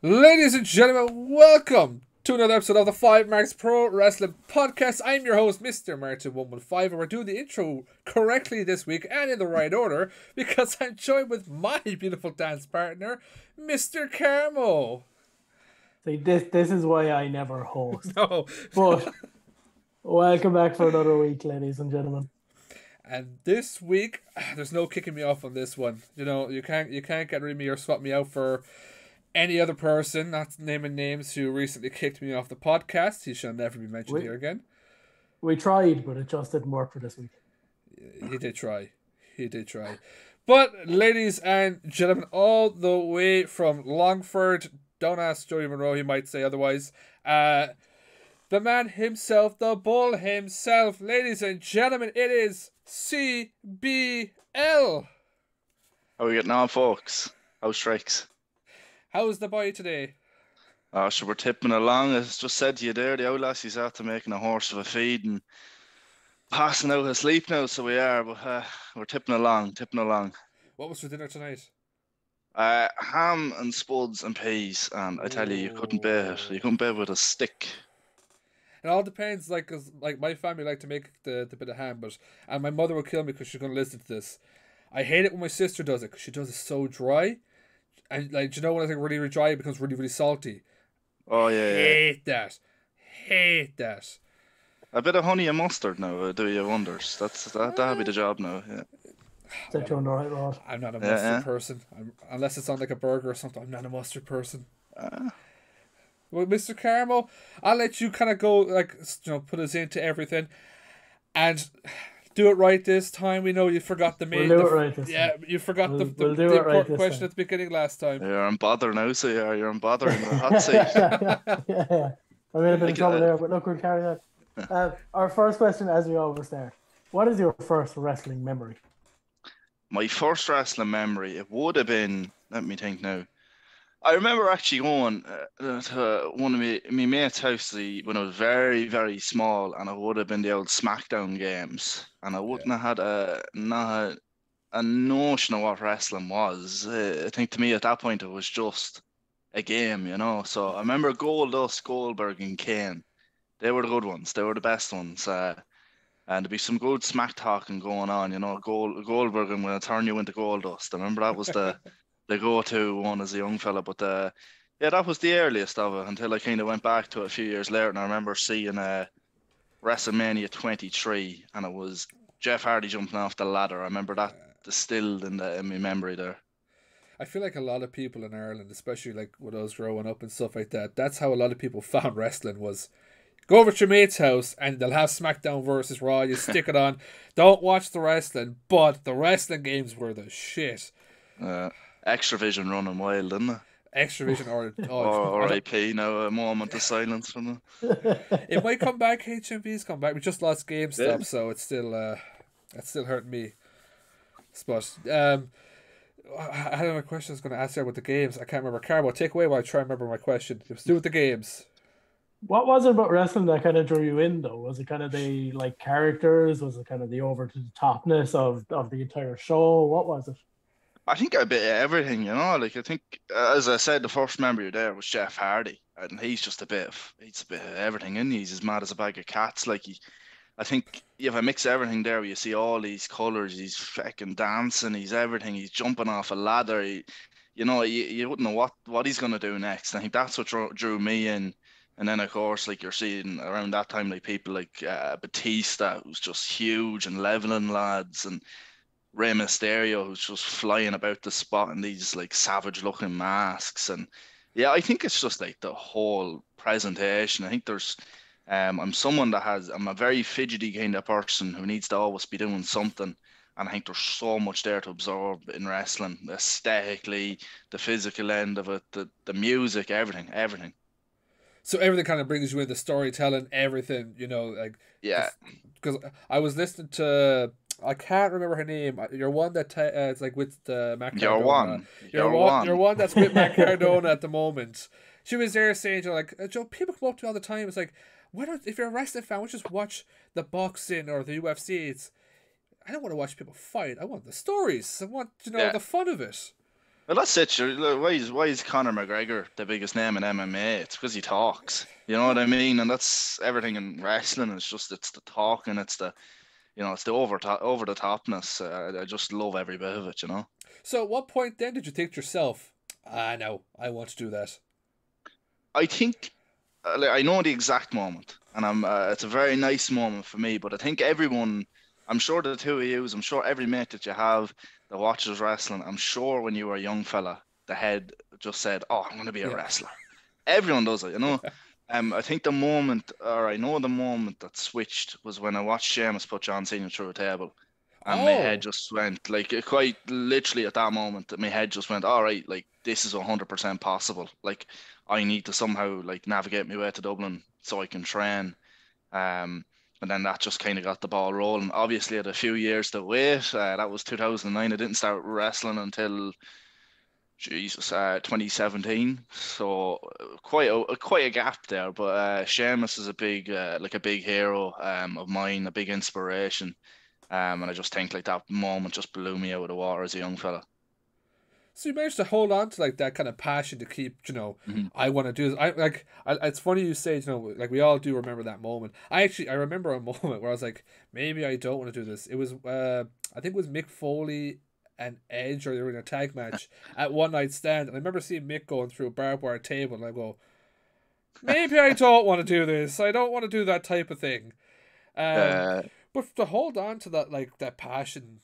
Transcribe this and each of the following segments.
Ladies and gentlemen, welcome to another episode of the 5Marks Pro Wrestling Podcast. I'm your host, Mr. Martin 115, and we're doing the intro correctly this week and in the right order because I'm joined with my beautiful dance partner, Mr. Carmo. See, this is why I never host. No. But welcome back for another week, ladies and gentlemen. And this week, there's no kicking me off on this one. You know, you can't get rid of me or swap me out for any other person, not naming names, who recently kicked me off the podcast. He shall never be mentioned here again. We tried, but it just didn't work for this week. He did try. But, ladies and gentlemen, all the way from Longford, don't ask Joey Monroe, he might say otherwise. The man himself, the bull himself, ladies and gentlemen, it is C.B.L. How are we getting on, folks? How's strikes? How's the boy today? So we're tipping along. As just said to you there, the old lassie's after making a horse of a feed and passing out asleep now, so we are, but we're tipping along. What was for dinner tonight? Ham and spuds and peas, and I tell you, you couldn't bear it with a stick. It all depends, cause my family like to make the bit of ham, and my mother will kill me because she's going to listen to this. I hate it when my sister does it because she does it so dry. And do you know when I think really, really dry, it becomes really, really salty. Oh yeah. Hate that. A bit of honey and mustard now, do you wonders? That'll be the job now. Yeah. Set you on the right road. I'm not a mustard person. Unless it's on like a burger or something. I'm not a mustard person. Well, Mr. Carmo, I'll let you kind of go, put us into everything, and do it right this time. We know you forgot the main. We'll do it right this time. You forgot the important right question at the beginning last time. You're on bother now, so you're on bother in the hot seat. yeah. I'm in a bit of trouble there, but look, we'll carry on. Our first question, as we always start, what is your first wrestling memory? My first wrestling memory, it would have been, let me think now. I remember actually going to one of my mates' house when I was very, very small, and it would have been the old SmackDown games, and I wouldn't have had not a notion of what wrestling was. I think to me at that point it was just a game, you know. So I remember Goldust, Goldberg, and Kane. They were the good ones. They were the best ones. And there'd be some good smack talking going on, you know. Goldberg, I'm going to turn you into Goldust. I remember that was the go-to one as a young fella. But that was the earliest of it until I kind of went back to it a few years later, and I remember seeing WrestleMania 23, and it was Jeff Hardy jumping off the ladder. I remember that distilled in my memory there. I feel like a lot of people in Ireland, especially like with us growing up and stuff like that, that's how a lot of people found wrestling was. Go over to your mate's house and they'll have SmackDown versus Raw. You stick it on. Don't watch the wrestling, but the wrestling games were the shit. Extravision running wild, didn't it? Extravision or RIP now, a moment of silence from them. It might come back. HMV's come back. We just lost GameStop, so it's still hurting me. But I had another question I was going to ask you about the games. I can't remember. Carmo, take away while I try and remember my question. Let's do with the games. What was it about wrestling that kind of drew you in, though? Was it kind of the characters? Was it kind of the over-the-topness of the entire show? What was it? I think a bit of everything, you know. I think, as I said, the first memory there was Jeff Hardy, and he's a bit of everything in. He's as mad as a bag of cats. I think you have a mix of everything there. Where you see all these colours. He's fucking dancing. He's everything. He's jumping off a ladder. You wouldn't know what he's gonna do next. I think that's what drew me in. And then, of course, you're seeing around that time, people like Batista, who's just huge and leveling lads, and Rey Mysterio, who's just flying about the spot in these savage-looking masks. And yeah, I think it's just the whole presentation. I think there's, I'm a very fidgety kind of person who needs to always be doing something. And I think there's so much there to absorb in wrestling, aesthetically, the physical end of it, the music, everything. So everything kind of brings you in, the storytelling, everything, Yeah. Because I was listening to, I can't remember her name. You're one that it's with Matt Cardona. You're one that's with Matt Cardona at the moment. She was there saying, Joe, people come up to me all the time. It's like, why don't, if you're a wrestling fan, why don't you just watch the boxing or the UFC? I don't want to watch people fight. I want the stories. I want the fun of it. Well, that's it. Sure. Look, why is Conor McGregor the biggest name in MMA? It's because he talks. You know what I mean? And that's everything in wrestling. It's the talking. It's the over the topness. I just love every bit of it. So at what point then did you think to yourself, no, I want to do that? I think like, I know the exact moment, and it's a very nice moment for me. But I think everyone, I'm sure the two of you, I'm sure every mate that you have that watches wrestling, I'm sure when you were a young fella, the head just said, "Oh, I'm going to be a Yeah. wrestler." Everyone does it. I think the moment, or I know the moment that switched was when I watched Sheamus put John Cena through a table, and my head Oh, just went like quite literally at that moment that my head just went, all right, like this is 100% possible. Like I need to somehow like navigate my way to Dublin so I can train. Um, and then that just kind of got the ball rolling. Obviously, I had a few years to wait. That was 2009. I didn't start wrestling until Jesus, 2017. So quite a gap there. But Sheamus is a big hero of mine, a big inspiration. And I just think like that moment just blew me out of the water as a young fella. so you managed to hold on to like that kind of passion to keep, Hmm. I want to do this. It's funny you say, like we all do remember that moment. I remember a moment where I was like, maybe I don't want to do this. It was, I think it was Mick Foley and Edge, or they were in a tag match at One Night Stand, and I remember seeing Mick going through a barbed wire table, and I go, maybe I don't want to do this. I don't want to do that type of thing. Um, Uh, but to hold on to that like that passion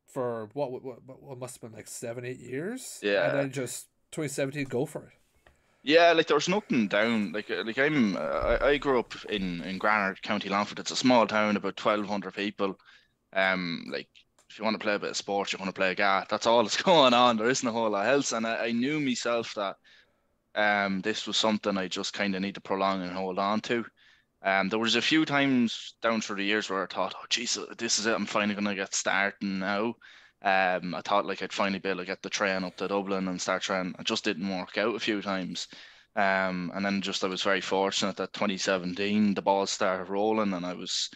for what must have been like 7 8 years, and yeah, then just 2017 go for it. yeah. Like there was nothing down. I grew up in Granard, County Longford. It's a small town, about 1,200 people. Like if you want to play a bit of sport, you want to play a gat. That's all that's going on. There isn't a whole lot else. And I knew myself that this was something I just kind of need to prolong and hold on to. There was a few times down through the years where I thought, oh, geez, this is it. I'm finally going to get starting now. I thought like I'd finally be able to get the train up to Dublin and start training. It just didn't work out a few times. And then just I was very fortunate that 2017 the balls started rolling and I was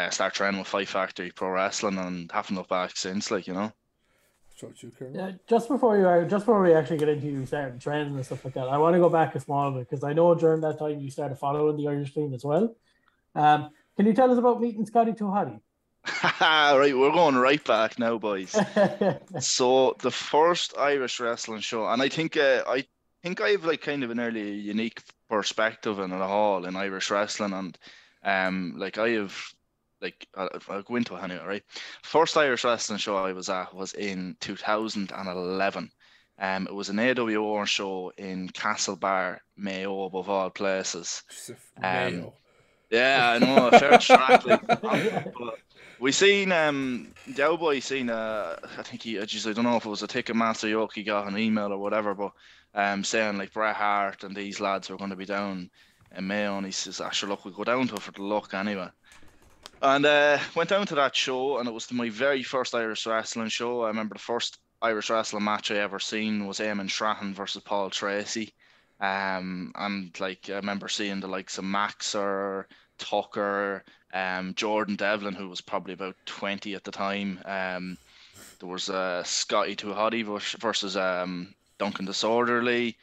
start training with Five Factory Pro Wrestling and haven't looked back since. So you, Carmo? Yeah, just before we actually get into you starting trends and stuff like that, I want to go back a small bit because I know during that time you started following the Irish scene as well. Can you tell us about meeting Scotty Tuhati? Right, we're going right back now, boys. So the first Irish wrestling show, and I think I have like kind of an early unique perspective in it all in Irish wrestling, and like I have like I'll go into it anyway, right? First Irish wrestling show I was at was in 2011. It was an AWR show in Castlebar, Mayo, above all places. Just Um, Mayo. yeah, I know, a fair track, like. But we seen the old boy seen I think geez, I don't know if it was a Ticketmaster yoke he got an email or whatever, but saying like Bret Hart and these lads were going to be down in Mayo, and he says, "Ah, sure, look, we'll go down to it for the luck anyway." And went down to that show, and it was my very first Irish wrestling show. I remember the first Irish wrestling match I ever seen was Eamon Strahan versus Paul Tracy. And like I remember seeing the likes of Maxer, Tucker, Jordan Devlin, who was probably about 20 at the time. There was Scotty Too Hotty versus Duncan Disorderly,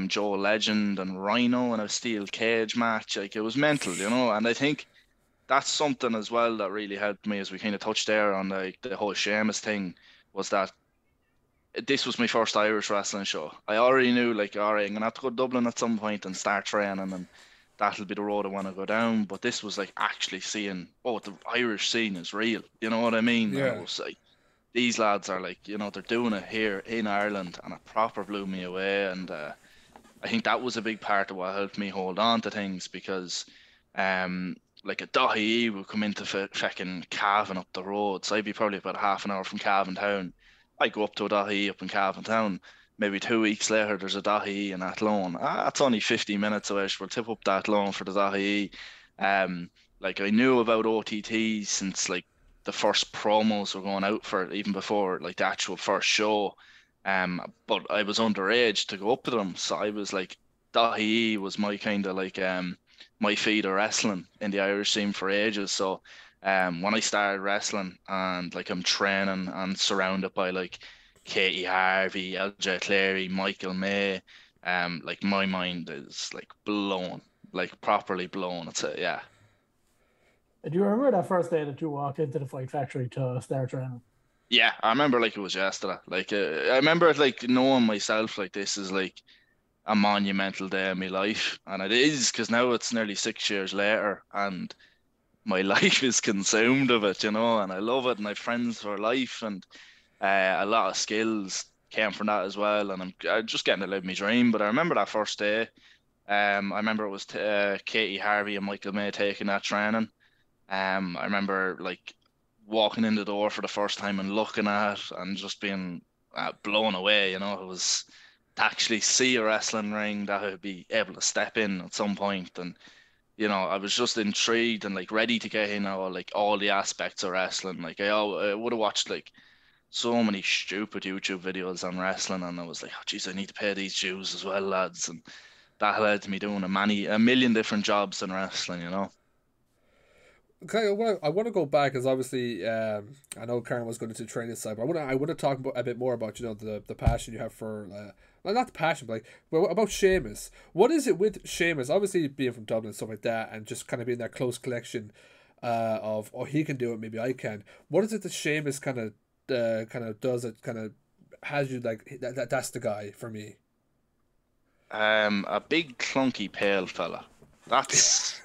Joe Legend and Rhino in a steel cage match. Like it was mental. And I think that's something as well that really helped me as we kind of touched there on like the whole Sheamus thing was that this was my first Irish wrestling show. I already knew like, all right, I'm gonna have to go to Dublin at some point and start training and that'll be the road I want to go down. But this was like actually seeing, oh, the Irish scene is real. You know what I mean? And it Yeah. was like these lads are like, they're doing it here in Ireland and it proper blew me away. And I think that was a big part of what helped me hold on to things because um like a Daithí would come into fucking Cavan up the road. So I'd be probably about half an hour from Cavan town. I go up to a Daithí up in Cavan town. Maybe 2 weeks later there's a Daithí in Athlone. That's only 50 minutes away. So we'll tip up that loan for the Daithí. Like I knew about OTTs since like the first promos were going out for it, even before like the actual first show. But I was underage to go up to them, so I was like, Daithí was my kind of like my feed of wrestling in the Irish scene for ages. So when I started wrestling and like I'm training and surrounded by like Katie Harvey, LJ Clary, Michael May. Like my mind is like blown, like properly blown. Yeah. Do you remember that first day that you walked into the Fight Factory to start training? Yeah, I remember like it was yesterday. Like I remember it like knowing myself like this is like a monumental day in my life, and it is because now it's nearly 6 years later, and my life is consumed of it, and I love it, and I have friends for life, and a lot of skills came from that as well, and I'm just getting to live my dream. But I remember that first day. I remember it was Katie Harvey and Michael May taking that training. I remember like walking in the door for the first time and looking at it and just being blown away. It was to actually see a wrestling ring that I'd be able to step in at some point, and I was just intrigued and like ready to get in all the aspects of wrestling. Like I would have watched like so many stupid YouTube videos on wrestling, and I was like, oh geez, I need to pay these dues as well, lads, and that led to me doing a million different jobs in wrestling. Okay, well, I want to go back because obviously I know Karen was going to training side, but I want to talk a bit more about the passion you have for well, not the passion, but like about Sheamus. What is it with Sheamus? Obviously being from Dublin and stuff like that, and just kind of being that close collection of he can do it, maybe I can. What is it that Sheamus kind of does it kind of has you like that's the guy for me. A big clunky pale fella. That's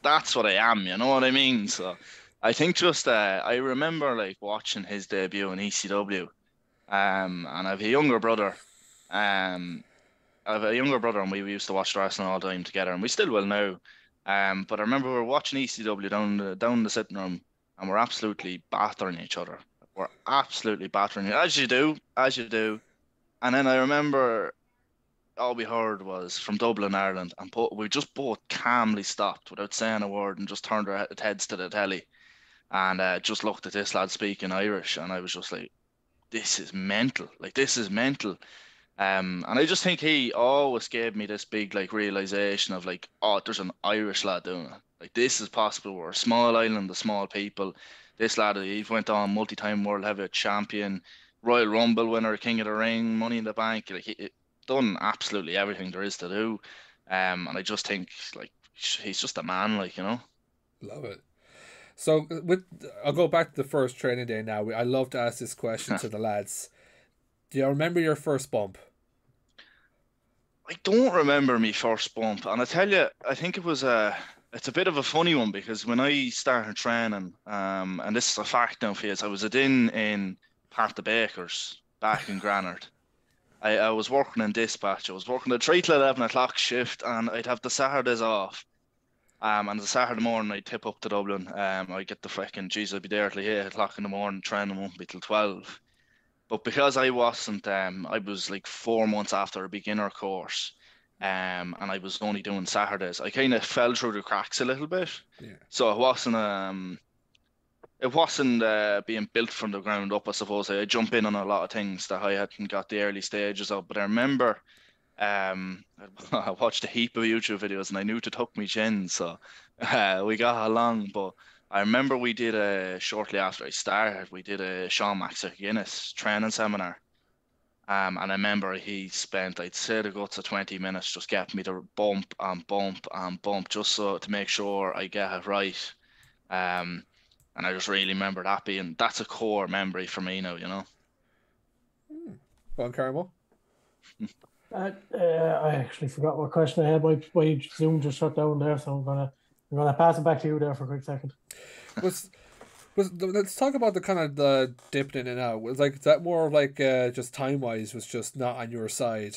that's what I am, you know what I mean? So I think just I remember like watching his debut in ECW. And I have a younger brother. Um and we used to watch wrestling all the time together, and we still will now. But I remember we were watching ECW down the sitting room, and we're absolutely battering each other. We're absolutely battering it, as you do. And then I remember all we heard was from Dublin, Ireland, and we just both calmly stopped without saying a word and just turned our heads to the telly and just looked at this lad speaking Irish, and I was just like, "This is mental! Like this is mental!" And I just think he always gave me this big like realization of like, oh, there's an Irish lad doing it. Like this is possible. We're a small island, of small people. This lad, he went on multi-time world heavyweight champion, Royal Rumble winner, King of the Ring, Money in the Bank. Like he done absolutely everything there is to do. And I just think like he's just a man, like. Love it. So I'll go back to the first training day now. I love to ask this question to the lads. Do you remember your first bump? I don't remember me first bump, and I tell you, I think it's a bit of a funny one because when I started training, and this is a fact now for you, I was in Pat the Baker's back in Granard. I was working in dispatch. I was working the 3 to 11 o'clock shift, and I'd have the Saturdays off. And the Saturday morning I'd tip up to Dublin. I'd get the fucking, geez, I'd be there till 8 o'clock in the morning, training won't be till 12. But because I wasn't, I was like 4 months after a beginner course, and I was only doing Saturdays. I kind of fell through the cracks a little bit, Yeah. so it wasn't being built from the ground up. I suppose I jump in on a lot of things that I hadn't got the early stages of. But I remember, um, I watched a heap of YouTube videos, and I knew to tuck my chin, so we got along. But I remember we did shortly after I started, we did a Sean Guinness training seminar. And I remember he spent, I'd say, the guts of 20 minutes just getting me to bump and bump and bump just so to make sure I get it right. Um, and I just really remember that being, that's a core memory for me now. Go on, Carmo. I actually forgot what question I had. My Zoom just shut down there, so I'm gonna pass it back to you there for a quick second. Let's talk about the kind of the dipping in and out. Was like that more like just time wise was just not on your side.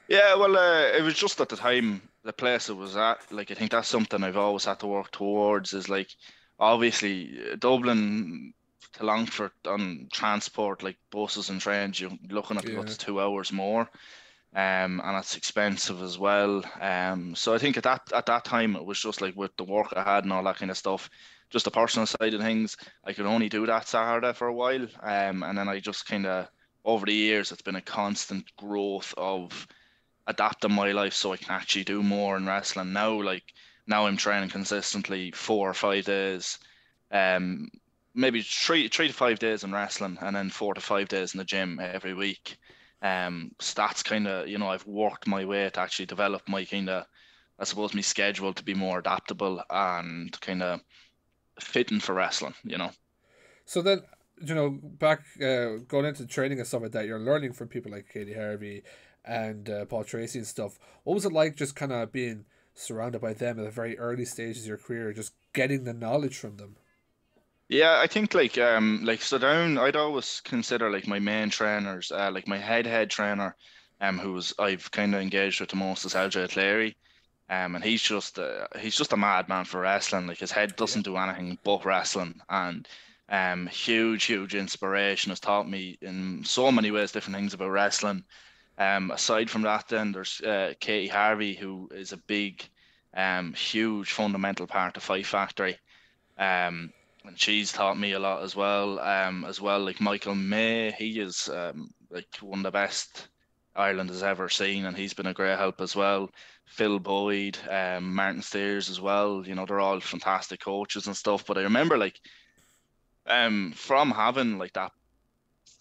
Yeah, well, it was just at the time, the place it was at. Like, I think that's something I've always had to work towards is like, obviously, Dublin to Longford on transport, like buses and trains, you're looking at the Yeah. guts 2 hours more. And it's expensive as well. So I think at that time it was just like with the work I had and all that kind of stuff, just the personal side of things, I could only do that Saturday for a while. And then I just kind of over the years it's been a constant growth of adapting my life so I can actually do more in wrestling. Now I'm training consistently 4 or 5 days. Um maybe three to 5 days in wrestling, and then 4 to 5 days in the gym every week. So that's kind of, I've worked my way to actually develop my kind of, I suppose, my schedule to be more adaptable and kind of fitting for wrestling. So then, back going into training and stuff like that, you're learning from people like Katie Harvey and Paul Tracy and stuff. What was it like just kind of being surrounded by them at the very early stages of your career, just getting the knowledge from them? Yeah, I think like so down, I'd always consider like my main trainers, like my head trainer, who was I've kind of engaged with the most is LJ Clary. And he's just a madman for wrestling. Like his head Yeah. doesn't do anything but wrestling, and huge inspiration. Has taught me in so many ways different things about wrestling. Aside from that, then there's Katie Harvey, who is a big, huge fundamental part of Fight Factory. And she's taught me a lot as well. As well, like Michael May, he is like one of the best Ireland has ever seen, and he's been a great help as well. Phil Boyd, Martin Steers as well. They're all fantastic coaches and stuff. But I remember like from having like that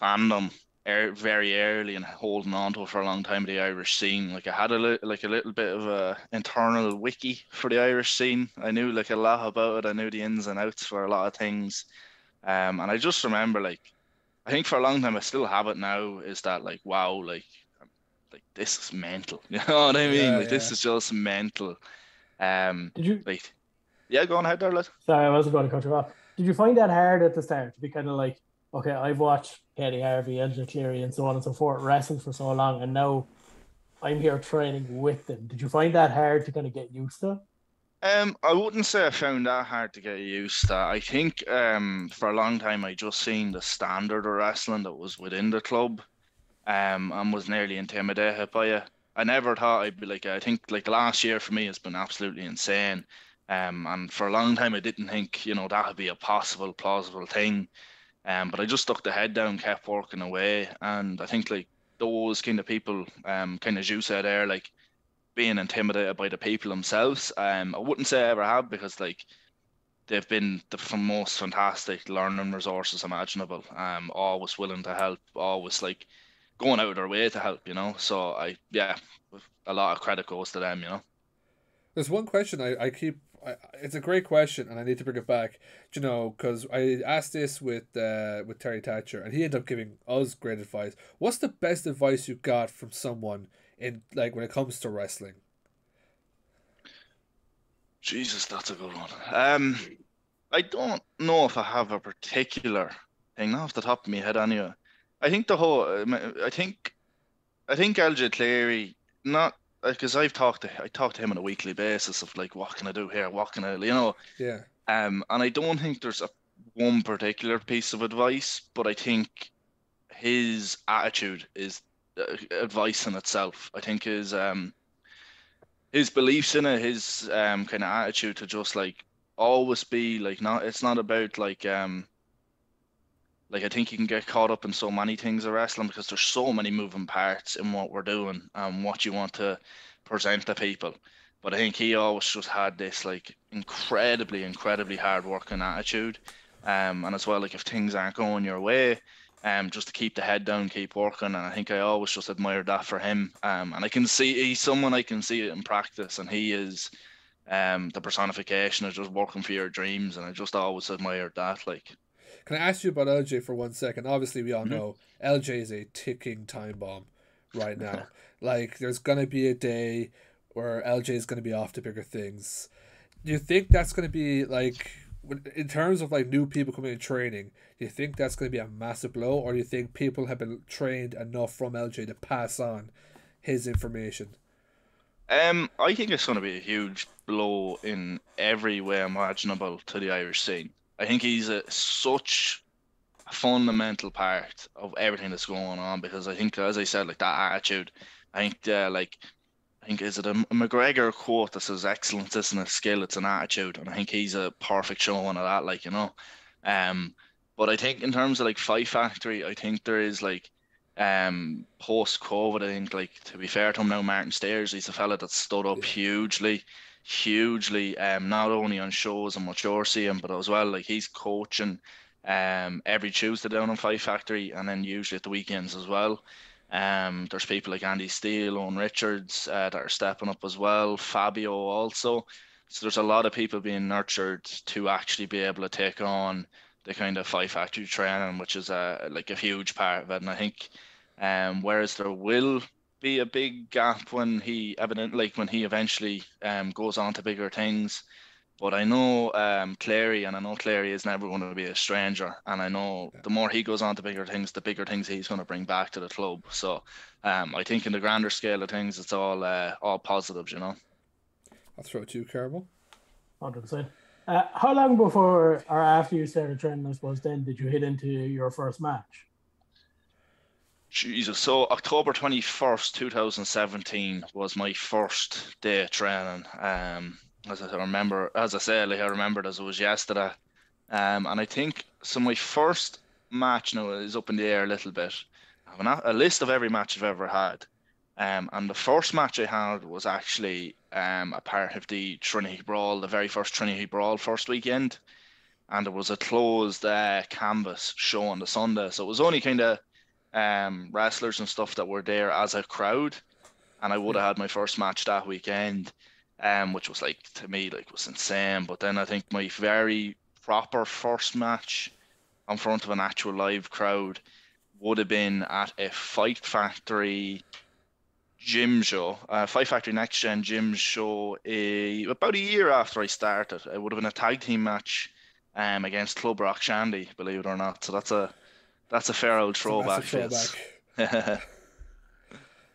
fandom very early and holding on to it for a long time, the Irish scene. Like I had a little bit of a internal wiki for the Irish scene. I knew like a lot about it. I knew the ins and outs for a lot of things. And I just remember like I think for a long time I still have it now. Is that like wow like this is mental. You know what I mean? Yeah, Like yeah. this is just mental. Um, Did you? like yeah, go on ahead there, lad. Sorry, I wasn't going to cut you off. Did you find that hard at the start to be kind of like, okay, I've watched Katie Harvey, Edge Cleary, and so on and so forth wrestling for so long, and now I'm here training with them. Did you find that hard to kind of get used to? I wouldn't say I found that hard to get used to. I think for a long time I just seen the standard of wrestling that was within the club, and was nearly intimidated by it. I never thought I'd be like I think like the last year for me has been absolutely insane. And for a long time I didn't think, that would be a possible, plausible thing. But I just stuck the head down, kept working away, and I think like those kind of people, kind of as you said there, like being intimidated by the people themselves. I wouldn't say I ever have because like they've been the most fantastic learning resources imaginable. Always willing to help, always like going out of their way to help. So yeah, a lot of credit goes to them. There's one question I keep. It's a great question, and I need to bring it back. Because I asked this with Terry Thatcher, and he ended up giving us great advice. What's the best advice you got from someone in like when it comes to wrestling? Jesus, that's a good one. I don't know if I have a particular thing off the top of my head anyway. I think the whole, I think LJ Cleary, not because I talk to him on a weekly basis of like what can I do here, what can I. Yeah, And I don't think there's a one particular piece of advice, but I think his attitude is advice in itself. I think his beliefs in it, his kind of attitude to just like always be like not. It's not about like I think you can get caught up in so many things of wrestling because there's so many moving parts in what we're doing and what you want to present to people. But I think he always just had this like incredibly hard working attitude. And as well, like if things aren't going your way, just to keep the head down, keep working. And I think I always just admired that for him. And I can see he's someone I can see it in practice, and he is the personification of just working for your dreams. And I just always admired that. Like, can I ask you about LJ for 1 second? Obviously, we all mhm. know LJ is a ticking time bomb right now. Like, there's gonna be a day where LJ is gonna be off to bigger things. Do you think that's going to be like in terms of like new people coming in training? Do you think that's going to be a massive blow, or do you think people have been trained enough from LJ to pass on his information? I think it's going to be a huge blow in every way imaginable to the Irish scene. I think he's such a fundamental part of everything that's going on because I think, as I said, like that attitude. I think, I think is it a McGregor quote that says, "Excellence isn't a skill, it's an attitude," and I think he's a perfect showing of that. Um, but I think in terms of like Fight Factory, I think there is like post COVID, I think like to be fair to him now, Martin Stairs, he's a fella that stood up Yeah, hugely, not only on shows and what you're seeing, but as well like he's coaching. every Tuesday down on Five Factory, and then usually at the weekends as well. There's people like Andy Steele, Owen Richards that are stepping up as well. Fabio also. So there's a lot of people being nurtured to actually be able to take on the kind of Five Factory training, which is like a huge part of it. And I think, whereas there will be a big gap when when he eventually goes on to bigger things. But I know Clary, and I know Clary is never going to be a stranger. And I know the more he goes on to bigger things, the bigger things he's going to bring back to the club. So I think in the grander scale of things, it's all positives, you know. I'll throw it to you, Carmo. 100%. How long before or after you started training, I suppose, then did you hit into your first match? Jesus, so October 21st, 2017 was my first day of training. As I said, like I remembered as it was yesterday. And I think so. My first match now is up in the air a little bit. I have a list of every match I've ever had. And the first match I had was actually a part of the Trinity Brawl, the very first Trinity Brawl first weekend. And there was a closed canvas show on the Sunday. So it was only kind of wrestlers and stuff that were there as a crowd. And I would have had my first match that weekend, which was like, to me, like was insane. But then I think my very proper first match in front of an actual live crowd would have been at a Fight Factory gym show, Fight Factory Next Gen gym show, about a year after I started. It would have been a tag team match against Club Rock Shandy, believe it or not. So that's a fair old throwback.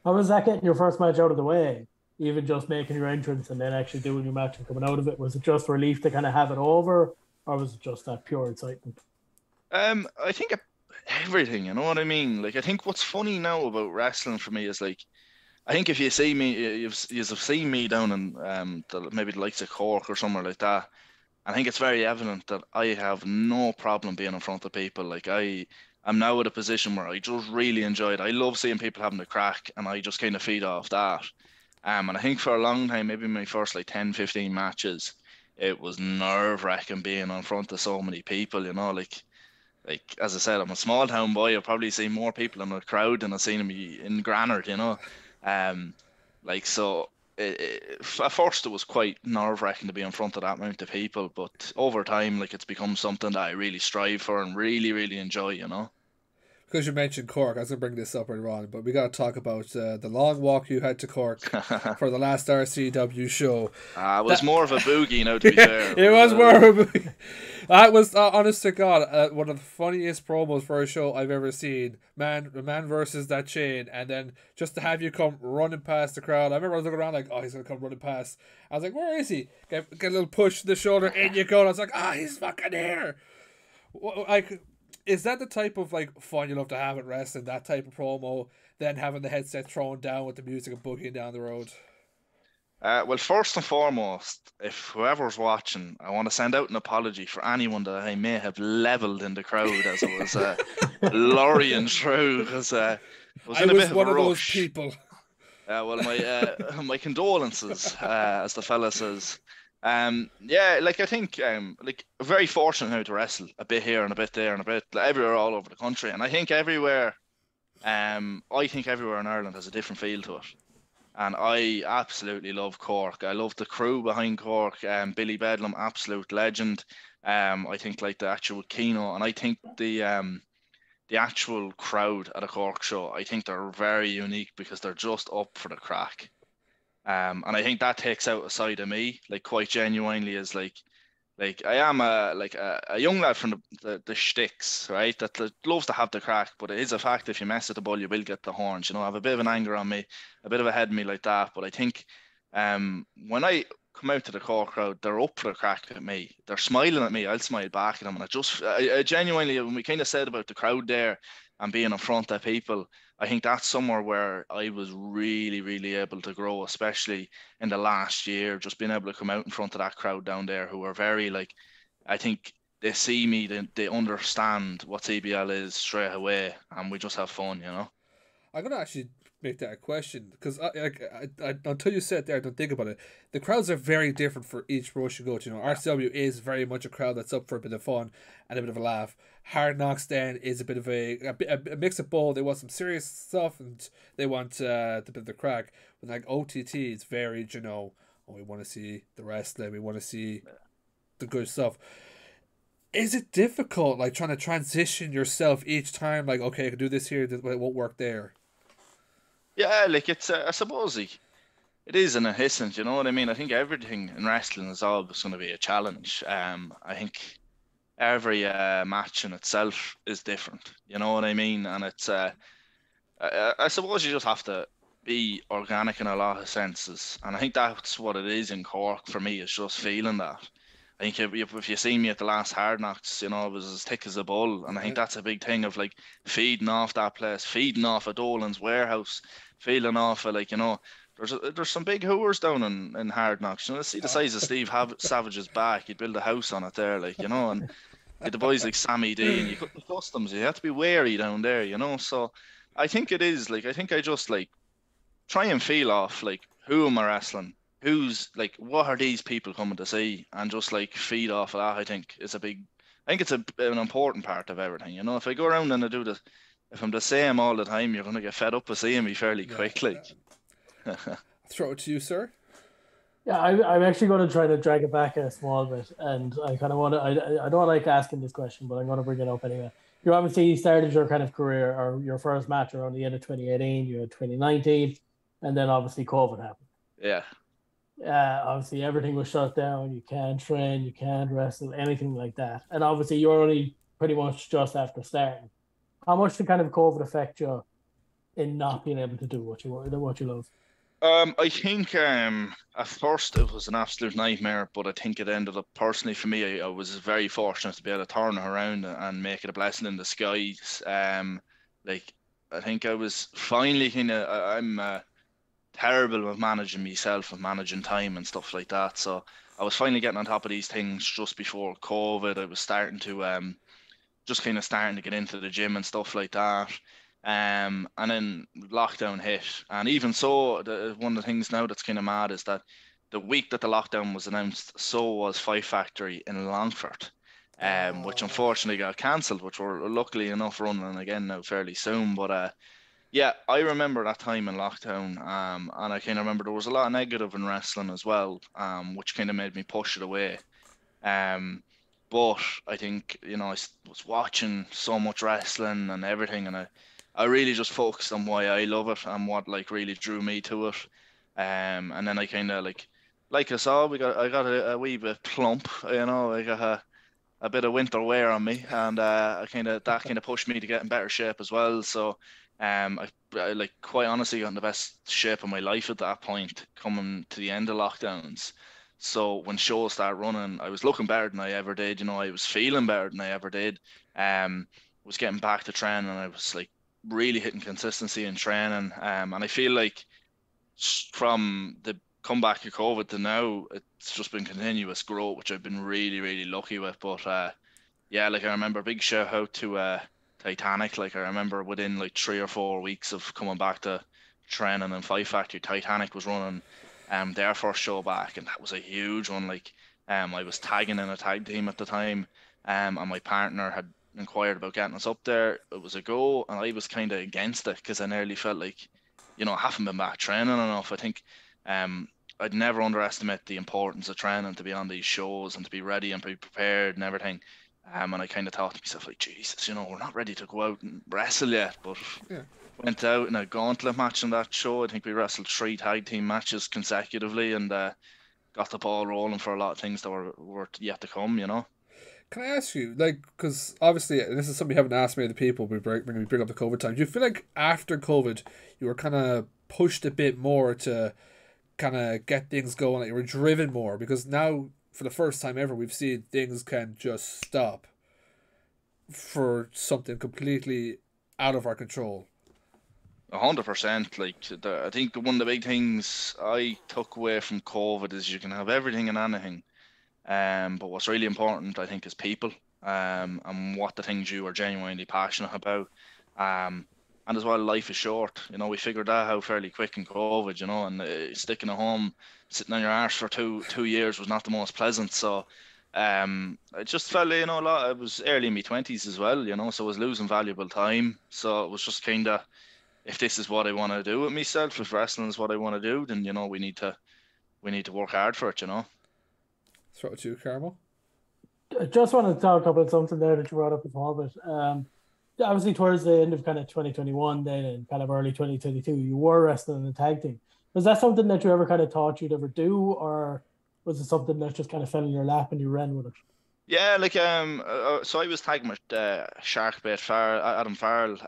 How was that, getting your first match out of the way? Even just making your entrance and then actually doing your match and coming out of it? Was it just relief to kind of have it over, or was it just that pure excitement? I think everything, you know what I mean? Like, I think what's funny now about wrestling for me is like, I think if you see me, you've seen me down in maybe the likes of Cork or somewhere like that. I think it's very evident that I have no problem being in front of people. Like, I'm now at a position where I just really enjoy it. I love seeing people having a crack, and I just kind of feed off that. And I think for a long time, maybe my first like 10, 15 matches, it was nerve-wracking being in front of so many people, you know, like as I said, I'm a small town boy. I've probably seen more people in the crowd than I've seen me in Granard, you know. Like so, at first it was quite nerve-wracking to be in front of that amount of people, but over time, like it's become something that I really strive for and really, really enjoy, you know. Because you mentioned Cork, I was going to bring this up earlier on, but we got to talk about the long walk you had to Cork for the last RCW show. It was more of a boogie, now, to be fair. It was more of a boogie. That was, honest to God, one of the funniest promos for a show I've ever seen. Man versus that chain, and then just to have you come running past the crowd. I remember I was looking around like, oh, he's going to come running past. I was like, where is he? Get a little push to the shoulder, in you go. And I was like, he's fucking here. Like, is that the type of like fun you love to have at wrestling? That type of promo, then having the headset thrown down with the music and boogieing down the road. Well, first and foremost, if whoever's watching, I want to send out an apology for anyone that I may have leveled in the crowd as it was lorrying through, because I was in a bit of a rush. Those people. Well, my condolences, as the fella says. Yeah, like I think like very fortunate now to wrestle a bit here and a bit there and a bit everywhere all over the country, and I think everywhere in Ireland has a different feel to it, and I absolutely love Cork. I love the crew behind Cork. Billy Bedlam, absolute legend. I think like the actual Keno, and I think the actual crowd at a Cork show, I think they're very unique because they're just up for the crack. And I think that takes out a side of me, like quite genuinely, is like I am a young lad from the shticks, right? That loves to have the crack, but it is a fact if you mess with the ball, you will get the horns. You know, I have a bit of an anger on me, a bit of a head in me like that. But I think when I come out to the Cork crowd, they're up for the crack at me. They're smiling at me. I'll smile back at them, and I genuinely, when we kind of said about the crowd there and being in front of people, I think that's somewhere where I was really, really able to grow, especially in the last year, just being able to come out in front of that crowd down there who are very like, I think they see me, they understand what CBL is straight away, and we just have fun, you know. I'm gonna actually make that a question because I until you sit there, don't think about it. The crowds are very different for each roast you go to. You know, RCW is very much a crowd that's up for a bit of fun and a bit of a laugh. Hard Knocks then is a bit of a mix of both. They want some serious stuff and they want the bit of the crack. But like OTT, it's very, you know, oh, we want to see the wrestling, we want to see the good stuff. Is it difficult, like trying to transition yourself each time? Like, okay, I can do this here, it won't work there. Yeah, like it's I suppose like, it is in a essence, you know what I mean? I think everything in wrestling is always going to be a challenge. I think every match in itself is different. You know what I mean? And it's I suppose you just have to be organic in a lot of senses, and I think that's what it is in Cork for me. Is just feeling that. I think if you see me at the last Hard Knocks, you know, it was as thick as a bull, and I think Yeah. that's a big thing of like feeding off that place, feeding off a Dolan's warehouse, feeling off of like, you know. There's some big hooers down in Hard Knocks. You know, see the size of Savage's back. He'd build a house on it there, like, you know, and the boys like Sammy D, and you couldn't trust them, so you have to be wary down there, you know. So I think it is like I think I just like try and feel off like who am I wrestling, who's like what are these people coming to see, and just like feed off of that. I think it's a big, I think it's an important part of everything. You know, if I go around and I do the, if I'm the same all the time, you're gonna get fed up of seeing me fairly Yeah. quick. Like, Throw it to you, sir. Yeah, I'm actually going to try to drag it back a small bit, and I kind of want to. I don't like asking this question, but I'm going to bring it up anyway. You obviously started your kind of career or your first match around the end of 2018. You had 2019, and then obviously COVID happened. yeah. Obviously everything was shut down. You can't train, you can't wrestle, anything like that. And obviously you're only pretty much just after starting. How much did kind of COVID affect you in not being able to do what you love? I think at first it was an absolute nightmare, but I think it ended up personally for me. I was very fortunate to be able to turn it around and make it a blessing in disguise. Like I think I was finally kind of I'm terrible with managing myself and managing time and stuff like that. So I was finally getting on top of these things just before COVID. I was starting to just kind of starting to get into the gym and stuff like that. And then lockdown hit. And even so, one of the things now that's kind of mad is that the week that the lockdown was announced, so was Five Factory in Longford, which Oh, unfortunately got cancelled, which we're luckily enough running again now fairly soon. But yeah, I remember that time in lockdown, and I kind of remember there was a lot of negative in wrestling as well, which kind of made me push it away. Um, but I think, you know, was watching so much wrestling and everything, and I really just focused on why I love it and what like really drew me to it. And then I kind of like I saw, I got a wee bit plump, you know, I got a bit of winter wear on me, and I kind of that kind of pushed me to get in better shape as well. So, I like quite honestly got in the best shape of my life at that point, coming to the end of lockdowns. So when shows started running, I was looking better than I ever did. You know, I was feeling better than I ever did. Was getting back to training, and I was like really hitting consistency in training. And I feel like from the comeback of COVID to now, it's just been continuous growth, which I've been really, really lucky with. But yeah, like I remember, big shout out to Titanic. Like I remember within like 3 or 4 weeks of coming back to training in Five Factory, Titanic was running their first show back, and that was a huge one. Like I was tagging in a tag team at the time, and my partner had inquired about getting us up there. It was a go, and I was kind of against it because I nearly felt like, you know, I haven't been back training enough. I think um, I'd never underestimate the importance of training to be on these shows and to be ready and be prepared and everything. And I kind of thought to myself, like, Jesus, you know, we're not ready to go out and wrestle yet. But yeah. went out in a gauntlet match in that show. I think we wrestled 3 tag team matches consecutively, and got the ball rolling for a lot of things that were yet to come, you know. Can I ask you, like, because obviously this is something you haven't asked many of the people when we bring up the COVID time. Do you feel like after COVID you were kind of pushed a bit more to kind of get things going, like you were driven more? Because now, for the first time ever, we've seen things can just stop for something completely out of our control. 100%. Like I think one of the big things I took away from COVID is you can have everything and anything, but what's really important, I think, is people, and what the things you are genuinely passionate about, um, and as well, life is short. You know, we figured that out fairly quick in COVID. You know, and sticking at home, sitting on your arse for two years was not the most pleasant. So, I just felt, you know, I was early in my 20s as well, you know, so I was losing valuable time. So it was just kind of, if this is what I want to do with myself, if wrestling is what I want to do, then, you know, we need to work hard for it, you know. Throw it to you, Carmo. I just want to talk about something there that you brought up before, but obviously towards the end of kind of 2021 then and kind of early 2022, you were wrestling in a tag team. Was that something that you ever kind of thought you'd ever do, or was it something that just kind of fell in your lap and you ran with it? Yeah, like so I was tagging with Sharkbait Adam Farrell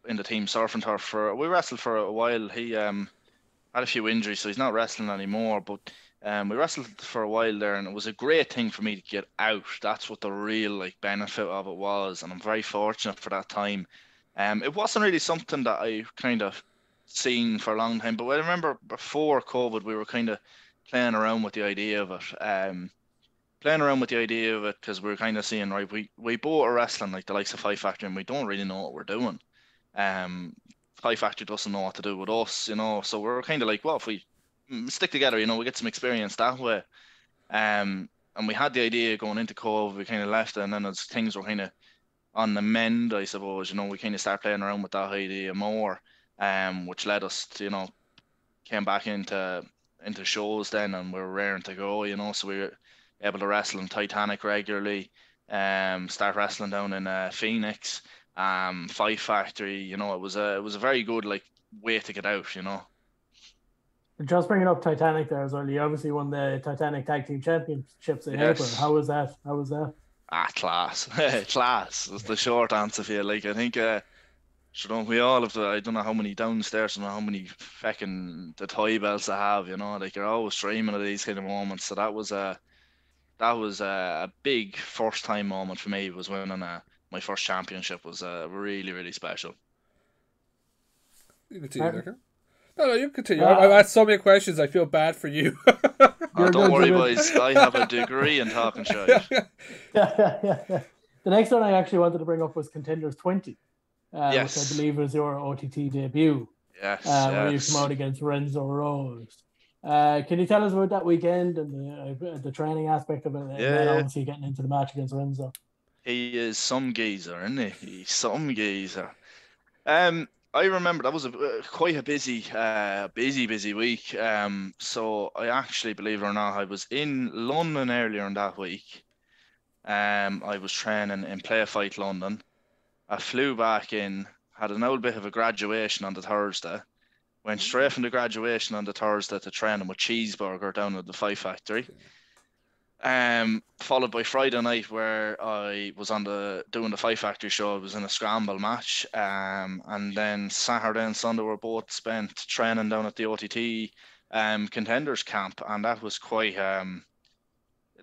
in the team Surf and Turf for we wrestled for a while. He had a few injuries, so he's not wrestling anymore. But we wrestled for a while there, and it was a great thing for me to get out. That's what the real like benefit of it was, and I'm very fortunate for that time. It wasn't really something that I kind of seen for a long time, but I remember before COVID, we were kind of playing around with the idea of it. Playing around with the idea of it because we were kind of seeing, right, we both are wrestling like the likes of Five Factory, and we don't really know what we're doing. Um, Five Factory doesn't know what to do with us, you know. So we're kind of like, well, if we stick together, you know, we get some experience that way. And we had the idea going into COVID, we kind of left it, and then as things were kind of on the mend, I suppose, you know, we kind of start playing around with that idea more, which led us to, you know, came back into shows then, and we were raring to go, you know. So we were able to wrestle in Titanic regularly, start wrestling down in Phoenix, Five Factory. You know, it was a very good like way to get out, you know. Just bringing up Titanic there as well. You obviously won the Titanic Tag Team Championships in April. Yes. How was that? How was that? Class, class. That's the short answer for you. Like I think, you know, we all have the. I don't know how many downstairs, I don't know how many fucking the toy belts I have. You know, like you're always dreaming of these kind of moments. So that was a big first time moment for me. Was winning my first championship was really really special. You continue there, Carmo. No, you continue. I've Uh, asked so many questions. I feel bad for you. you're Don't good. worry, You're boys. I have a degree in talking shite. good. The next one I actually wanted to bring up was Contenders 20, which I Yes, believe was your OTT debut, yes, where you come yes. out against Renzo Rose. Can you tell us about that weekend and the training aspect of it, and then Yeah, obviously getting into the match against Renzo? he is some geezer, isn't he? He's some geezer. I remember that was quite a busy week. So I actually, believe it or not, I was in London earlier in that week. I was training in Play Fight London. I flew back in, had an old bit of a graduation on the Thursday. Went straight from the graduation on the Thursday to training with Cheeseburger down at the Five Factory. Followed by Friday night where I was on the doing the Five Factory show. I was in a scramble match. And then Saturday and Sunday were both spent training down at the OTT Contenders camp, and that was quite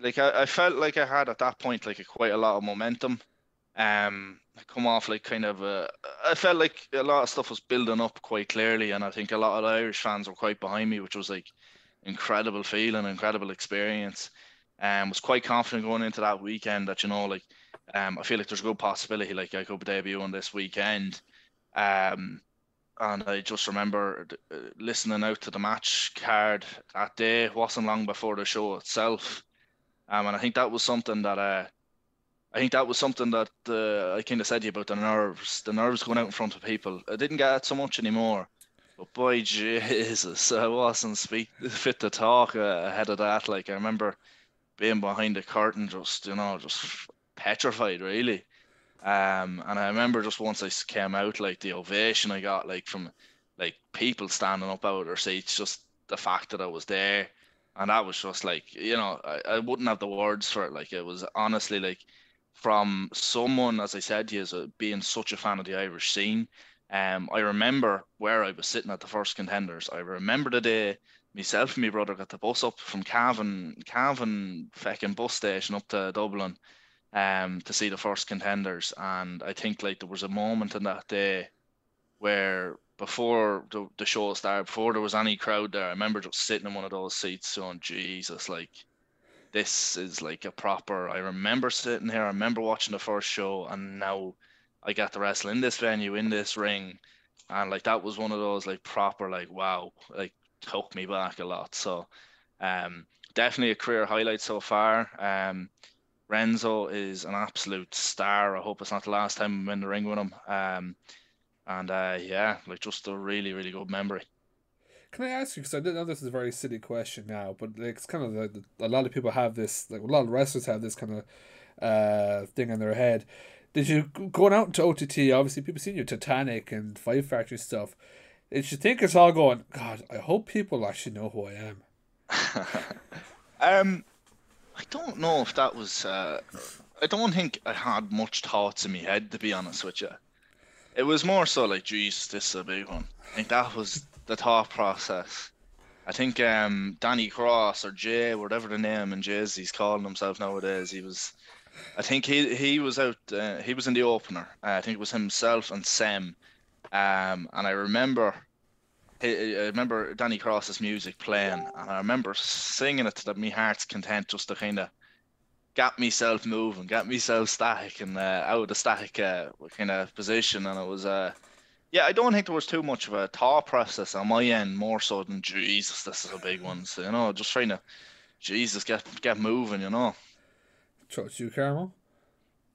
like I felt like I had at that point like quite a lot of momentum. I come off like kind of I felt like a lot of stuff was building up quite clearly, and I think a lot of the Irish fans were quite behind me, which was like incredible feeling, incredible experience. Was quite confident going into that weekend that, you know, like I feel like there's a good possibility like I could debut on this weekend. Um, and I just remember listening out to the match card that day. It wasn't long before the show itself. And I think that was something that I kind of said to you about the nerves going out in front of people. I didn't get it so much anymore, but boy, Jesus, I wasn't fit to talk ahead of that. Like I remember being behind the curtain, just, you know, just petrified, really. And I remember just once I came out, like the ovation I got, like from like people standing up out of their seats, just the fact that I was there, and that was just like, you know, I wouldn't have the words for it. Like it was honestly like from someone, as I said to you, as being such a fan of the Irish scene. I remember where I was sitting at the first Contenders. I remember the day myself and my brother got the bus up from Cavan fucking bus station up to Dublin to see the first Contenders. And I think like there was a moment in that day where before the show started, before there was any crowd there, I remember just sitting in one of those seats going, Jesus, like this is like a proper. I remember sitting here, I remember watching the first show, and now I got to wrestle in this venue, in this ring. And like that was one of those like proper, like, wow, like took me back a lot. So Definitely a career highlight so far. Renzo is an absolute star. I hope it's not the last time I'm in the ring with him. And yeah, like just a really, really good memory. Can I ask you, because I know this is a very silly question now, but like, it's kind of a lot of people have this, like a lot of wrestlers have this kind of thing in their head. Did you, going out into OTT, obviously people seen your Titanic and Five Factory stuff, did you think it's all going, God, I hope people actually know who I am? I don't know if that was. I don't think I had much thoughts in my head, to be honest with you. It was more so like, geez, this is a big one. I think that was the thought process. I think Danny Cross or Jay, whatever the name and Jay's he's calling himself nowadays, he was. I think he was out. He was in the opener. I think it was himself and Sam. And I remember Danny Cross's music playing, and I remember singing it to me heart's content, just to kind of get myself moving, get myself static and out of the static kind of position. And it was yeah, I don't think there was too much of a thought process on my end, more so than Jesus, this is a big one. So, just trying to Jesus get moving, Trust you, Carmo?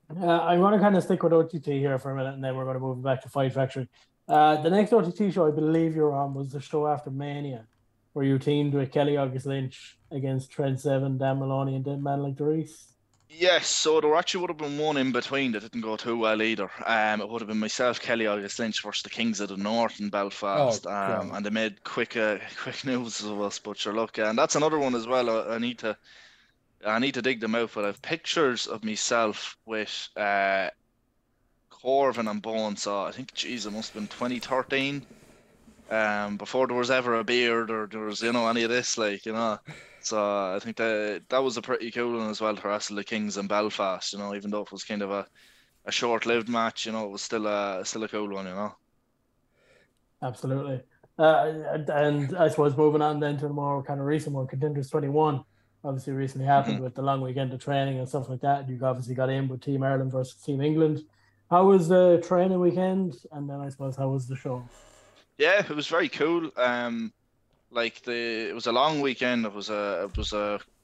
I'm going to kind of stick with OTT here for a minute, and then we're going to move back to Fight Factory. The next OTT show I believe you're on was the show after Mania, where you teamed with Kelly August Lynch against Trent Seven, Dan Maloney, and Dead Man Like the Reese. Yes, so there actually would have been one in between that didn't go too well either. It would have been myself, Kelly August Lynch versus the Kings of the North in Oh, Belfast. God. And they made quick news of us, but sure, look, and that's another one as well. I need to dig them out, but I've pictures of myself with Corvin and Bonesaw. I think, geez, it must have been 2013. Before there was ever a beard or there was, any of this, like, So I think that was a pretty cool one as well to wrestle the Kings in Belfast, even though it was kind of a short-lived match, it was still a cool one. Absolutely. And I suppose moving on then to the more kind of recent one, Contenders 21, obviously recently happened Mhm. with the long weekend of training and stuff like that. You obviously got in with Team Ireland versus Team England. How was the training weekend? And then I suppose how was the show? Yeah, it was very cool. Like it was a long weekend. It was a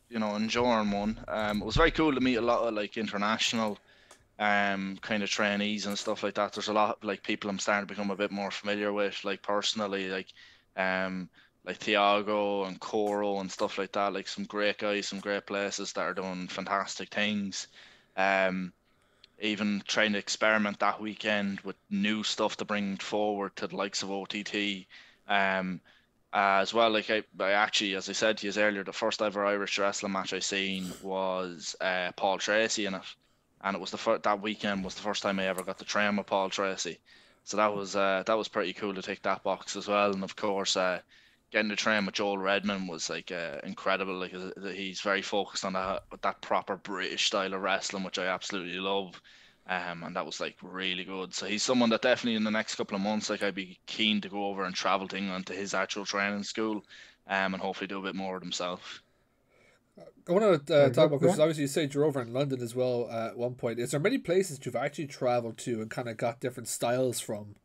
enjoying one. It was very cool to meet a lot of like international kind of trainees and stuff like that. There's a lot like people I'm starting to become a bit more familiar with, like personally, um like Thiago and Coro and stuff like that. Like some great guys, some great places that are doing fantastic things. Um Even trying to experiment that weekend with new stuff to bring forward to the likes of OTT. As well, like I actually, as I said to you earlier, the first ever Irish wrestling match I seen was Paul Tracy in it, and it was that weekend was the first time I ever got to train with Paul Tracy, so that was pretty cool to tick that box as well. And of course, getting to train with Joel Redmond was like incredible. Like he's very focused on that proper British style of wrestling, which I absolutely love. And that was like really good. So he's someone that definitely in the next couple of months, like I'd be keen to go over and travel to England to his actual training school, and hopefully do a bit more with himself. I want to Very talk good. about, because Yeah. obviously you said you're over in London as well at one point. Is there many places you've actually traveled to and kind of got different styles from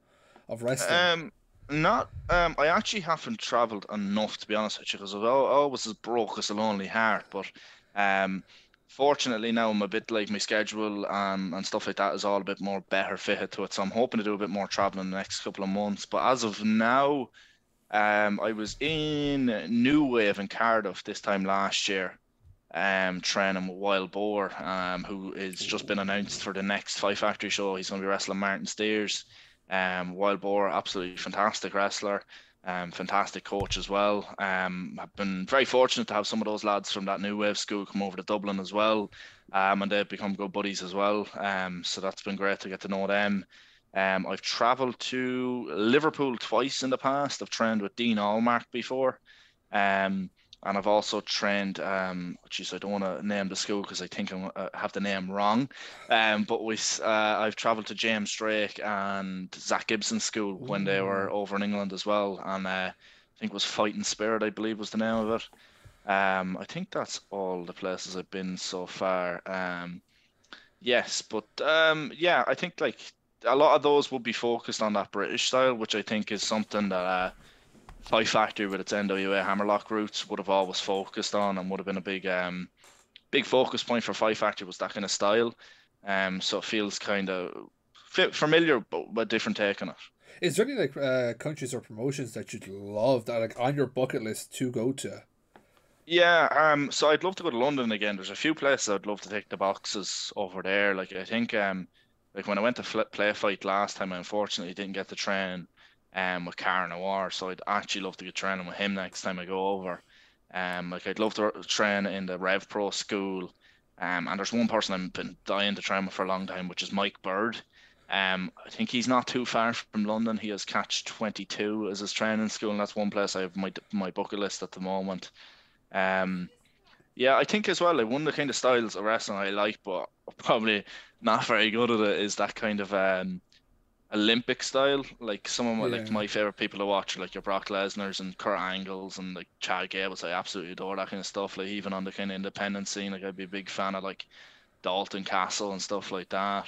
of wrestling? Um, Not I actually haven't travelled enough to be honest with you because I always as broke as a lonely heart. But um, fortunately now I'm a bit like my schedule and stuff like that is all a bit more better fitted to it. So I'm hoping to do a bit more travelling in the next couple of months. But as of now, I was in New Wave in Cardiff this time last year. Training with Wild Boar, who is just been announced for the next Fight Factory show. He's going to be wrestling Martin Steers. Wild Boar, absolutely fantastic wrestler, fantastic coach as well. I've been very fortunate to have some of those lads from that New Wave school come over to Dublin as well, and they've become good buddies as well. So that's been great to get to know them. I've travelled to Liverpool twice in the past. I've trained with Dean Allmark before. Um, and I've also trained, geez, I don't want to name the school because I think I have the name wrong. But I've travelled to James Drake and Zach Gibson's school when they were Ooh. over in England as well. And I think it was Fighting Spirit, I believe was the name of it. I think that's all the places I've been so far. Yes, but yeah, I think like a lot of those would be focused on that British style, which I think is something that Five Factory with its NWA Hammerlock roots would have always focused on, and would have been a big focus point for Five Factory was that kind of style. So it feels kind of familiar, but a different take on it. Is there any like countries or promotions that you'd love that like on your bucket list to go to? Yeah, so I'd love to go to London again. There's a few places I'd love to take the boxes over there. Like I think, like when I went to play fight last time, I unfortunately didn't get to train, with Carno, so I'd actually love to get training with him next time I go over. Like I'd love to train in the Rev Pro school. And there's one person I've been dying to train with for a long time, which is Mike Bird. I think he's not too far from London. He has Catch 22 as his training school, and that's one place I have my bucket list at the moment. Um, yeah, I think as well, like one of the kind of styles of wrestling I like, but probably not very good at it, is that kind of Olympic style. Like some of Yeah. my favorite people to watch, are like your Brock Lesnar's and Kurt Angles and like Chad Gables. I absolutely adore that kind of stuff. Like even on the kind of independent scene, like I'd be a big fan of like Dalton Castle and stuff like that.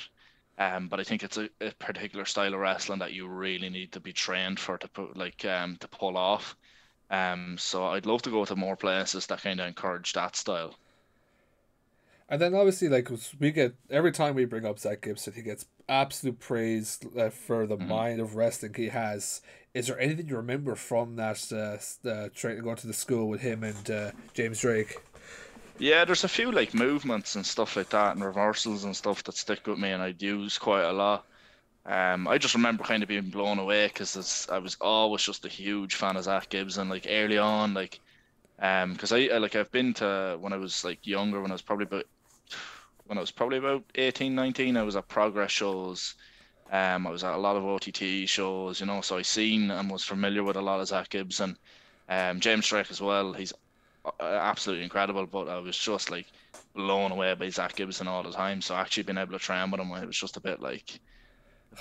But I think it's a particular style of wrestling that you really need to be trained for to put to pull off. So I'd love to go to more places that kind of encourage that style. And then obviously, like we get every time we bring up Zach Gibson, he gets absolute praise for the Mhm. mind of wrestling he has. Is there anything you remember from that going to the school with him and James Drake? Yeah, there's a few like movements and stuff like that and reversals and stuff that stick with me and I'd use quite a lot. I just remember kind of being blown away because I was always just a huge fan of Zach Gibson. Like early on, like because I've been to when I was like younger, when I was probably about 18, 19, I was at Progress shows. I was at a lot of OTT shows, so I seen and was familiar with a lot of Zach Gibson. James Drake as well. He's absolutely incredible, but I was just like blown away by Zach Gibson all the time. So actually being able to train with him, it was just a bit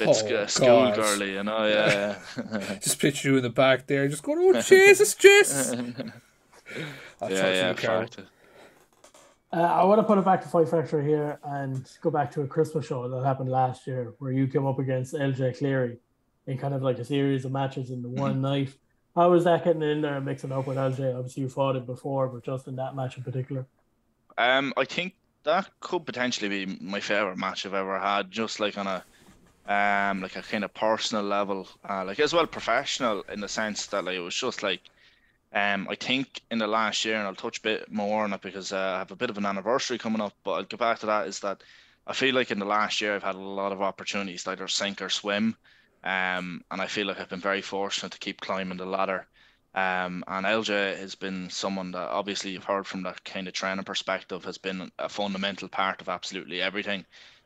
Oh God! schoolgirly, Yeah. Just picture you in the back there, just going, "Oh Jesus, Jesus!" I'll Yeah, talk to yeah, you, Carol. fact. I want to put it back to Fight Factory here and go back to a Christmas show that happened last year where you came up against LJ Cleary in kind of like a series of matches in the one night. How was that getting in there and mixing up with LJ? Obviously, you fought it before, but just in that match in particular. I think that could potentially be my favorite match I've ever had, just like on a kind of personal level, like as well professional in the sense that like it was just like I think in the last year, and I'll touch a bit more on it because I have a bit of an anniversary coming up, but I'll get back to that, is that I feel like in the last year I've had a lot of opportunities to either sink or swim. And I feel like I've been very fortunate to keep climbing the ladder. And LJ has been someone that obviously you've heard from that kind of training perspective has been a fundamental part of absolutely everything.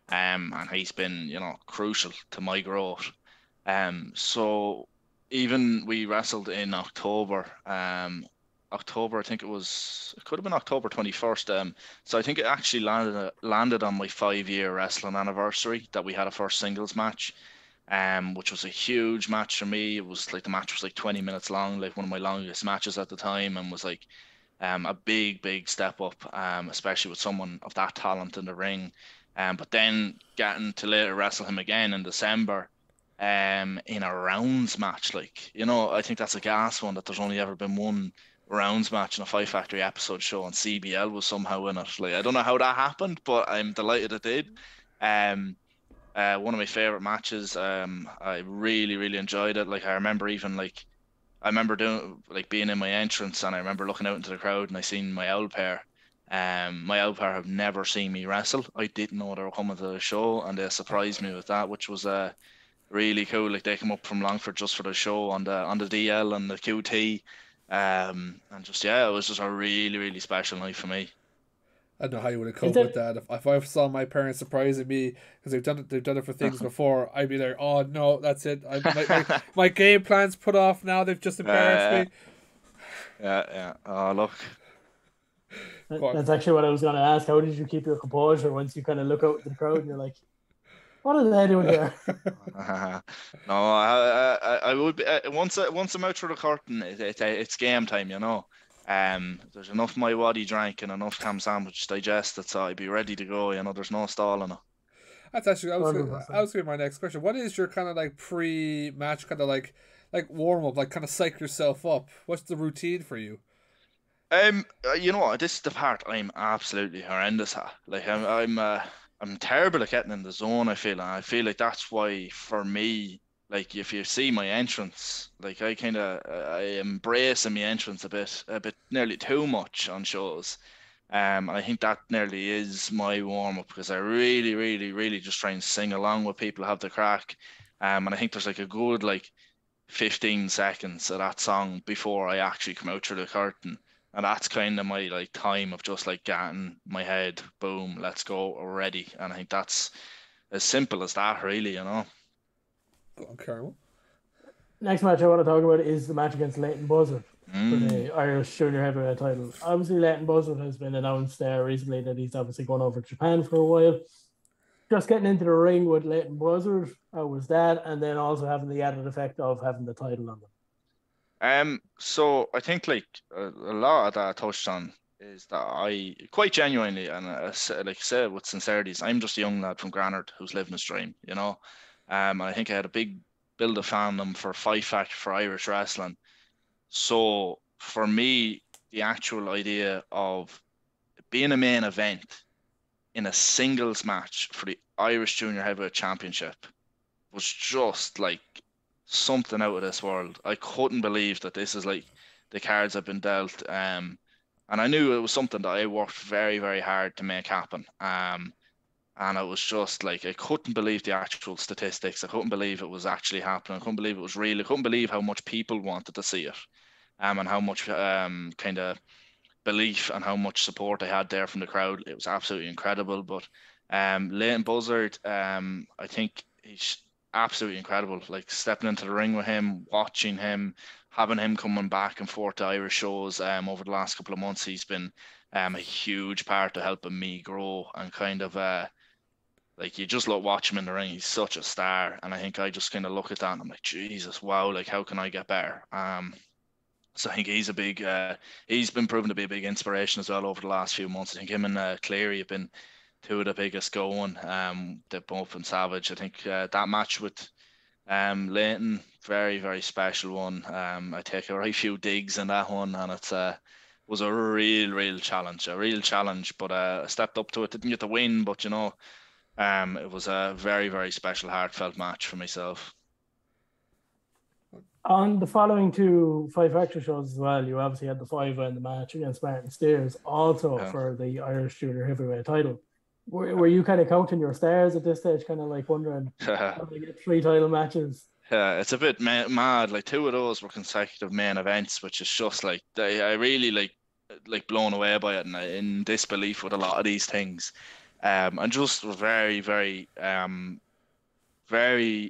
And he's been, crucial to my growth. So even we wrestled in October. October, I think it could have been October 21st. So I think it actually landed on my 5-year wrestling anniversary that we had a first singles match, which was a huge match for me. It was like the match was like 20 minutes long, like one of my longest matches at the time, and was like a big step up, especially with someone of that talent in the ring. But then getting to later wrestle him again in December, in a rounds match, like I think that's a gas one that there's only ever been one rounds match in a Five Factory episode show, and CBL was somehow in it. Like I don't know how that happened, but I'm delighted it did. Um, one of my favorite matches. I really enjoyed it. Like I remember doing like being in my entrance, and I remember looking out into the crowd, and I seen my owl pair. My owl pair have never seen me wrestle. I didn't know they were coming to the show, and they surprised me with that, which was really cool. Like they came up from Longford just for the show on the DL and the QT, and just it was just a really special night for me. I don't know how you would have Is coped with it? that. If I saw my parents surprising me because they've done it for things before, I'd be like, "Oh no, that's it. My game plan's put off now. They've just embarrassed Yeah, me." yeah. Oh look. Go on. That's actually what I was going to ask. How did you keep your composure once you kind of look out at the crowd and you're like, what are they doing here? No, I would be once I'm out through the curtain, it's game time, There's enough my waddy drank and enough ham sandwich digested, so I'd be ready to go. There's no stalling it. That's actually I was 100%. gonna be my next question. What is your kind of like pre-match kind of like like warm up, like kind of psych yourself up? What's the routine for you? You know what? This is the part I'm absolutely horrendous at. Like I'm terrible at getting in the zone. I feel like that's why for me, like if you see my entrance, like I embrace in my entrance a bit nearly too much on shows. I think that nearly is my warm up because I really, really, really just try and sing along with people, have the crack. And I think there's like a good like 15 seconds of that song before I actually come out through the curtain. And that's kind of my like time of just like getting my head, boom, let's go already. And I think that's as simple as that, really, you know. Go on, Carmo. Next match I want to talk about is the match against Leighton Buzzard for Mm. the Irish Junior Heavyweight title. Obviously, Leighton Buzzard has been announced there recently that he's obviously gone over to Japan for a while. Just getting into the ring with Leighton Buzzard, how was that? And then also having the added effect of having the title on them. So I think like a lot of that I touched on is that I quite genuinely and like I said with sincerity, I'm just a young lad from Granard who's living his dream, you know. And I think I had a big build of fandom for Fight Factor for Irish wrestling. So for me, the actual idea of being a main event in a singles match for the Irish Junior Heavyweight Championship was just like something out of this world. I couldn't believe that this is like the cards I've been dealt. And I knew it was something that I worked very, very hard to make happen. And it was just like I couldn't believe the actual statistics. I couldn't believe it was actually happening. I couldn't believe it was real. I couldn't believe how much people wanted to see it. And how much kind of belief and how much support I had there from the crowd. It was absolutely incredible. But Leighton Buzzard, I think he's absolutely incredible. Like stepping into the ring with him, watching him, having him coming back and forth to Irish shows over the last couple of months, he's been a huge part of helping me grow and kind of like you just look watch him in the ring. He's such a star, and I think I just kind of look at that and I'm like, Jesus, wow! Like how can I get better? So I think he's a big, he's been proven to be a big inspiration as well over the last few months. I think him and Cleary have been two of the biggest going. They've both been savage. I think that match with Leighton, very, very special one. I take a right few digs in that one, and it's was a real challenge. But I stepped up to it. Didn't get the win, but you know, it was a very, very special, heartfelt match for myself. On the following two Five Factor shows as well, you obviously had the five in the match against Martin Steers, also Yeah. for the Irish Junior Heavyweight title. Were you kind of counting your stars at this stage, kind of like wondering how they get three title matches? Yeah, it's a bit mad. Like two of those were consecutive main events, which is just like I really like blown away by it and in disbelief with a lot of these things. And just was very, very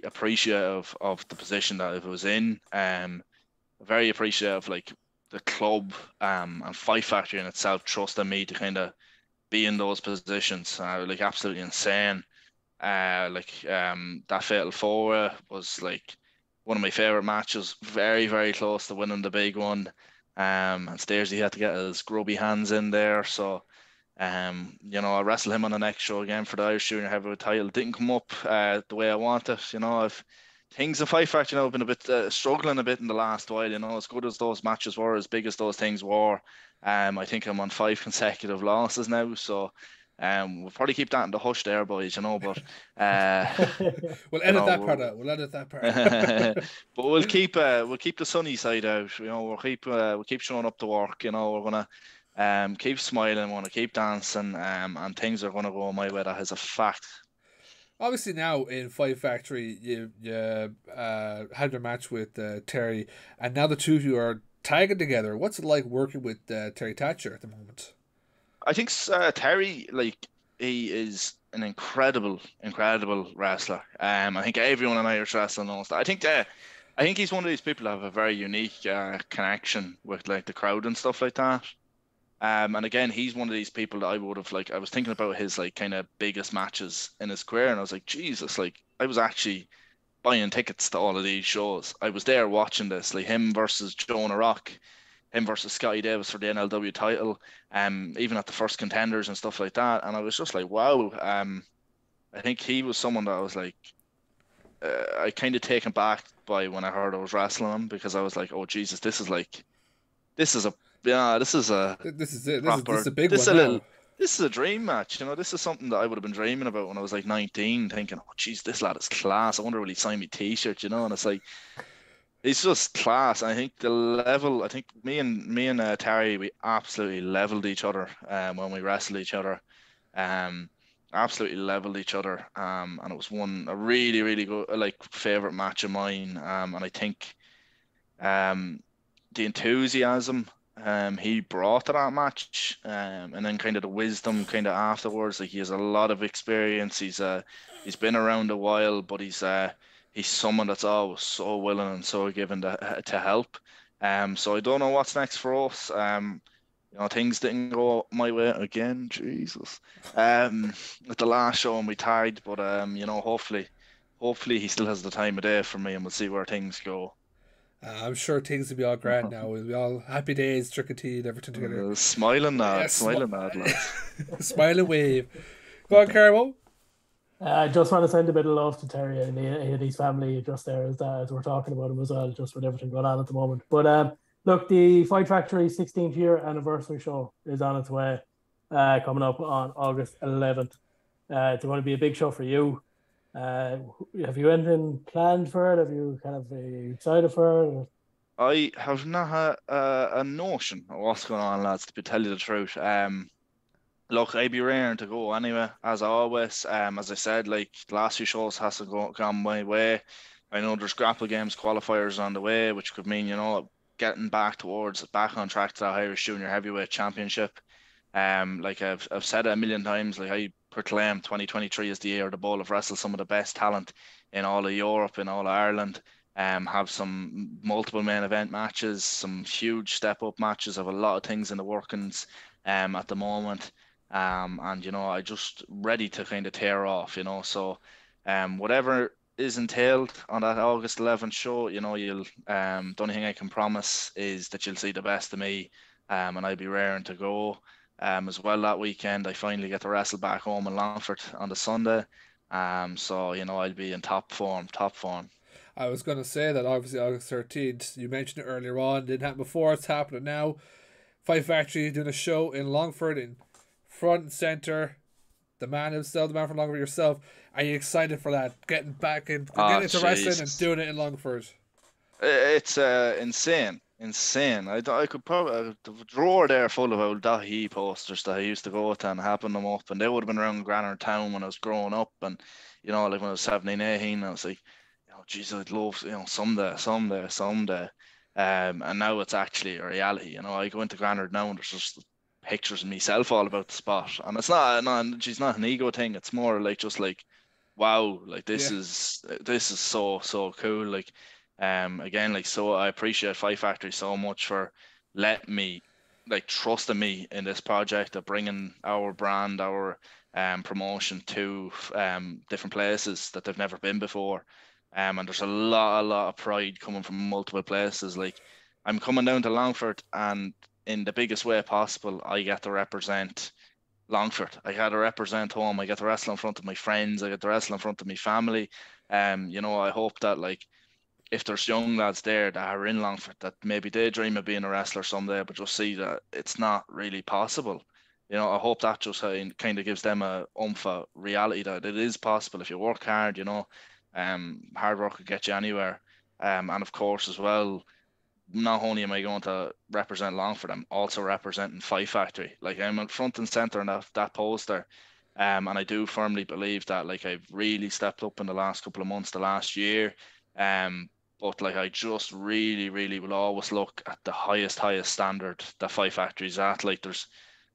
appreciative of the position that it was in. Very appreciative like the club and Fight Factory in itself trusting me to kind of be in those positions. Like absolutely insane. That Fatal Four was like one of my favorite matches. Very, very close to winning the big one. And Stairsy had to get his grubby hands in there. So, you know, I wrestled him on the next show again for the Irish Junior Heavyweight title. Didn't come up the way I wanted. You know, I've things in Fight Factor, you know, have been a bit struggling a bit in the last while. You know, as good as those matches were, as big as those things were, I think I'm on 5 consecutive losses now. So. We'll probably keep that in the hush there, boys, you know, but We'll you edit know, that part out. We'll edit that part. but we'll keep the sunny side out. You know, we'll keep showing up to work. You know, we're gonna keep smiling, want to keep dancing, and things are gonna go my way. That is a fact. Obviously, now in Fight Factory, you had your match with Terry, and now the two of you are tagging together. What's it like working with Terry Thatcher at the moment? I think Terry, like, he is an incredible wrestler. I think everyone in Irish wrestling knows that. I think he's one of these people that have a very unique connection with like the crowd and stuff like that. And again, he's one of these people that I would have like. I was thinking about his like kind of biggest matches in his career, and I was like, Jesus, like I was actually buying tickets to all of these shows. I was there watching this, like him versus Jonah Rock, him versus Scotty Davis for the NLW title, even at the first contenders and stuff like that. And I was just like, wow. I think he was someone that I was like, I kind of taken back by when I heard I was wrestling him, because I was like, oh Jesus, this is a this is a This is it. This proper, is a big this is one a little, now. this is a dream match. This is something that I would have been dreaming about when I was like 19, thinking, oh geez, this lad is class. I wonder will he sign me t-shirt, and it's like, he's just class. I think the level, I think me and Terry, we absolutely leveled each other when we wrestled each other. Um, Absolutely leveled each other. And it was a really, really good, like, favorite match of mine. And I think um the enthusiasm he brought to that match, and then kind of the wisdom kind of afterwards. Like, he has a lot of experience. He's been around a while, but he's someone that's always so willing and so given to help. So I don't know what's next for us. Things didn't go my way again, Jesus. At the last show, and we tied, but hopefully he still has the time of day for me, and we'll see where things go. I'm sure things will be all grand now. We'll be all happy days, trick or treat, everything together. Smiling nod, lads. Smile and wave. Go on, Carmo. I just want to send a bit of love to Terry and his family just there as we're talking about him as well, just with everything going on at the moment. But look, the Fight Factory 16th year anniversary show is on its way, coming up on August 11th. It's going to be a big show for you. Have you anything planned for it? Have you are you excited for it? Or? I have not had a notion of what's going on, lads, to tell you the truth. Look, I'd be raring to go anyway, as always. As I said, like, the last few shows has to gone my way. I know there's Grapple Games qualifiers on the way, which could mean, getting back on track to that Irish Junior Heavyweight Championship. Like I've said it a million times, like, I proclaim 2023 as the year the Bowl have wrestled some of the best talent in all of Europe, in all of Ireland. Have some multiple main event matches, some huge step up matches, have a lot of things in the workings at the moment. And I just ready to kind of tear off, so whatever is entailed on that August 11th show, you'll the only thing I can promise is that you'll see the best of me, and I'll be raring to go. As well, that weekend I finally get to wrestle back home in Longford on the Sunday. So I'll be in top form, top form. I was going to say that obviously August 13th, you mentioned it earlier on, didn't happen before, it's happening now. Fight Factory doing a show in Longford, in front and centre. The man himself, the man from Longford yourself. Are you excited for that? Getting back and getting into wrestling and doing it in Longford. It's insane. Insane. I could probably the drawer there full of old .e posters that I used to go to and happen them up, and they would have been around Granard Town when I was growing up, and like when I was 17, 18, I was like, geez, I'd love, someday. And now it's actually a reality. I go into Granard now and there's just pictures of myself all about the spot, and it's she's not an ego thing. It's more like, just like, wow, like, this is so cool. Like, again, like, so I appreciate Fight Factory so much for letting me, like, trusting me in this project of bringing our brand, our promotion to different places that they've never been before. And there's a lot of pride coming from multiple places. Like, I'm coming down to Longford, and in the biggest way possible, I get to represent Longford. I get to represent home. I get to wrestle in front of my friends. I get to wrestle in front of my family. I hope that, like, if there's young lads there that are in Longford, that maybe they dream of being a wrestler someday, but just see that it's not really possible. I hope that just kind of gives them a oomph of reality that it is possible if you work hard. Hard work could get you anywhere. And of course, as well, not only am I going to represent Longford, I'm also representing Fight Factory. Like, I'm in front and center in that poster. And I do firmly believe that, like, I've really stepped up in the last couple of months, the last year. But, like, I just really, really will always look at the highest standard that Fight Factory's at. Like, there's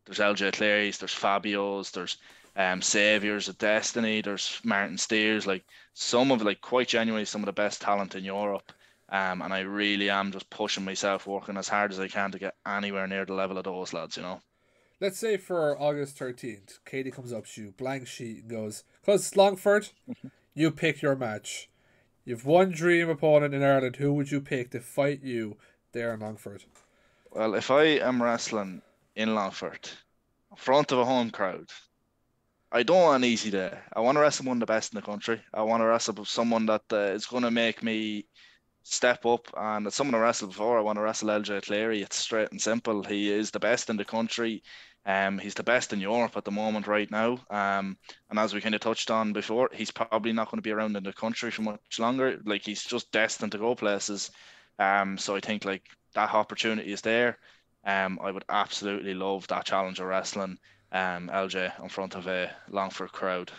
LJ Cleary's, there's Fabio's, there's Saviors of Destiny, there's Martin Steers, like, some of, like, quite genuinely some of the best talent in Europe. And I really am just pushing myself, working as hard as I can to get anywhere near the level of those lads, Let's say for August 13th, Katie comes up to you, blank sheet, and goes, because it's Longford, you pick your match. You've one dream opponent in Ireland. Who would you pick to fight you there in Longford? Well, if I am wrestling in Longford, in front of a home crowd, I don't want an easy day. I want to wrestle one of the best in the country. I want to wrestle someone that is going to make me step up. And as someone I wrestled before, I want to wrestle LJ Cleary. It's straight and simple. He is the best in the country. He's the best in Europe at the moment right now. And as we kind of touched on before, he's probably not going to be around in the country for much longer. Like he's just destined to go places. So I think like that opportunity is there. I would absolutely love that challenge of wrestling LJ in front of a Longford crowd.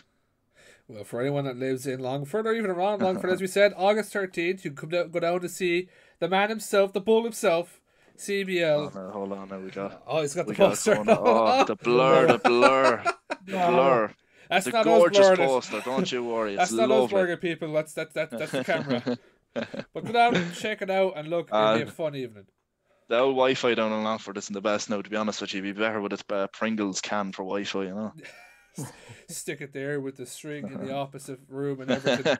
Well, for anyone that lives in Longford or even around Longford, as we said, August 13th, you can go down to see the man himself, the bull himself, C.B.L. Hold on, now we got. Oh, he's got the We got a poster. corner. Oh, the blur, the blur, the blur. That's It's a not us gorgeous blurring it. poster, don't you worry. That's It's not us lovely. blurring it, people. That's the camera. But go down, check it out, and look, it'll be a fun evening. The old Wi-Fi down in Longford isn't the best now, to be honest with you. It'd be better with a Pringles can for Wi-Fi, you know. Stick it there with the string in the opposite room and everything.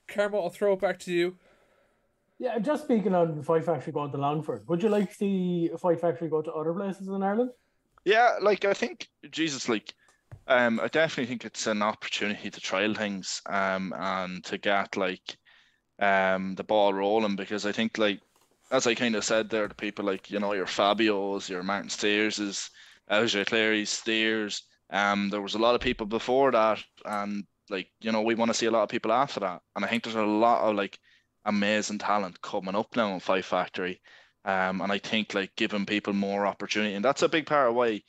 Carmo, I'll throw it back to you. Yeah, just speaking on the Fight Factory going to Longford, would you like to see Fight Factory go to other places in Ireland? Yeah, like I think Jesus, like I definitely think it's an opportunity to trial things and to get like the ball rolling, because I think like as I kind of said there to people like, you know, your Fabios, your Martin Steerses, Alger Clary's Steers, there was a lot of people before that, and like, you know, we want to see a lot of people after that, and I think there's a lot of like amazing talent coming up now in Fight Factory. And I think like giving people more opportunity, and that's a big part of why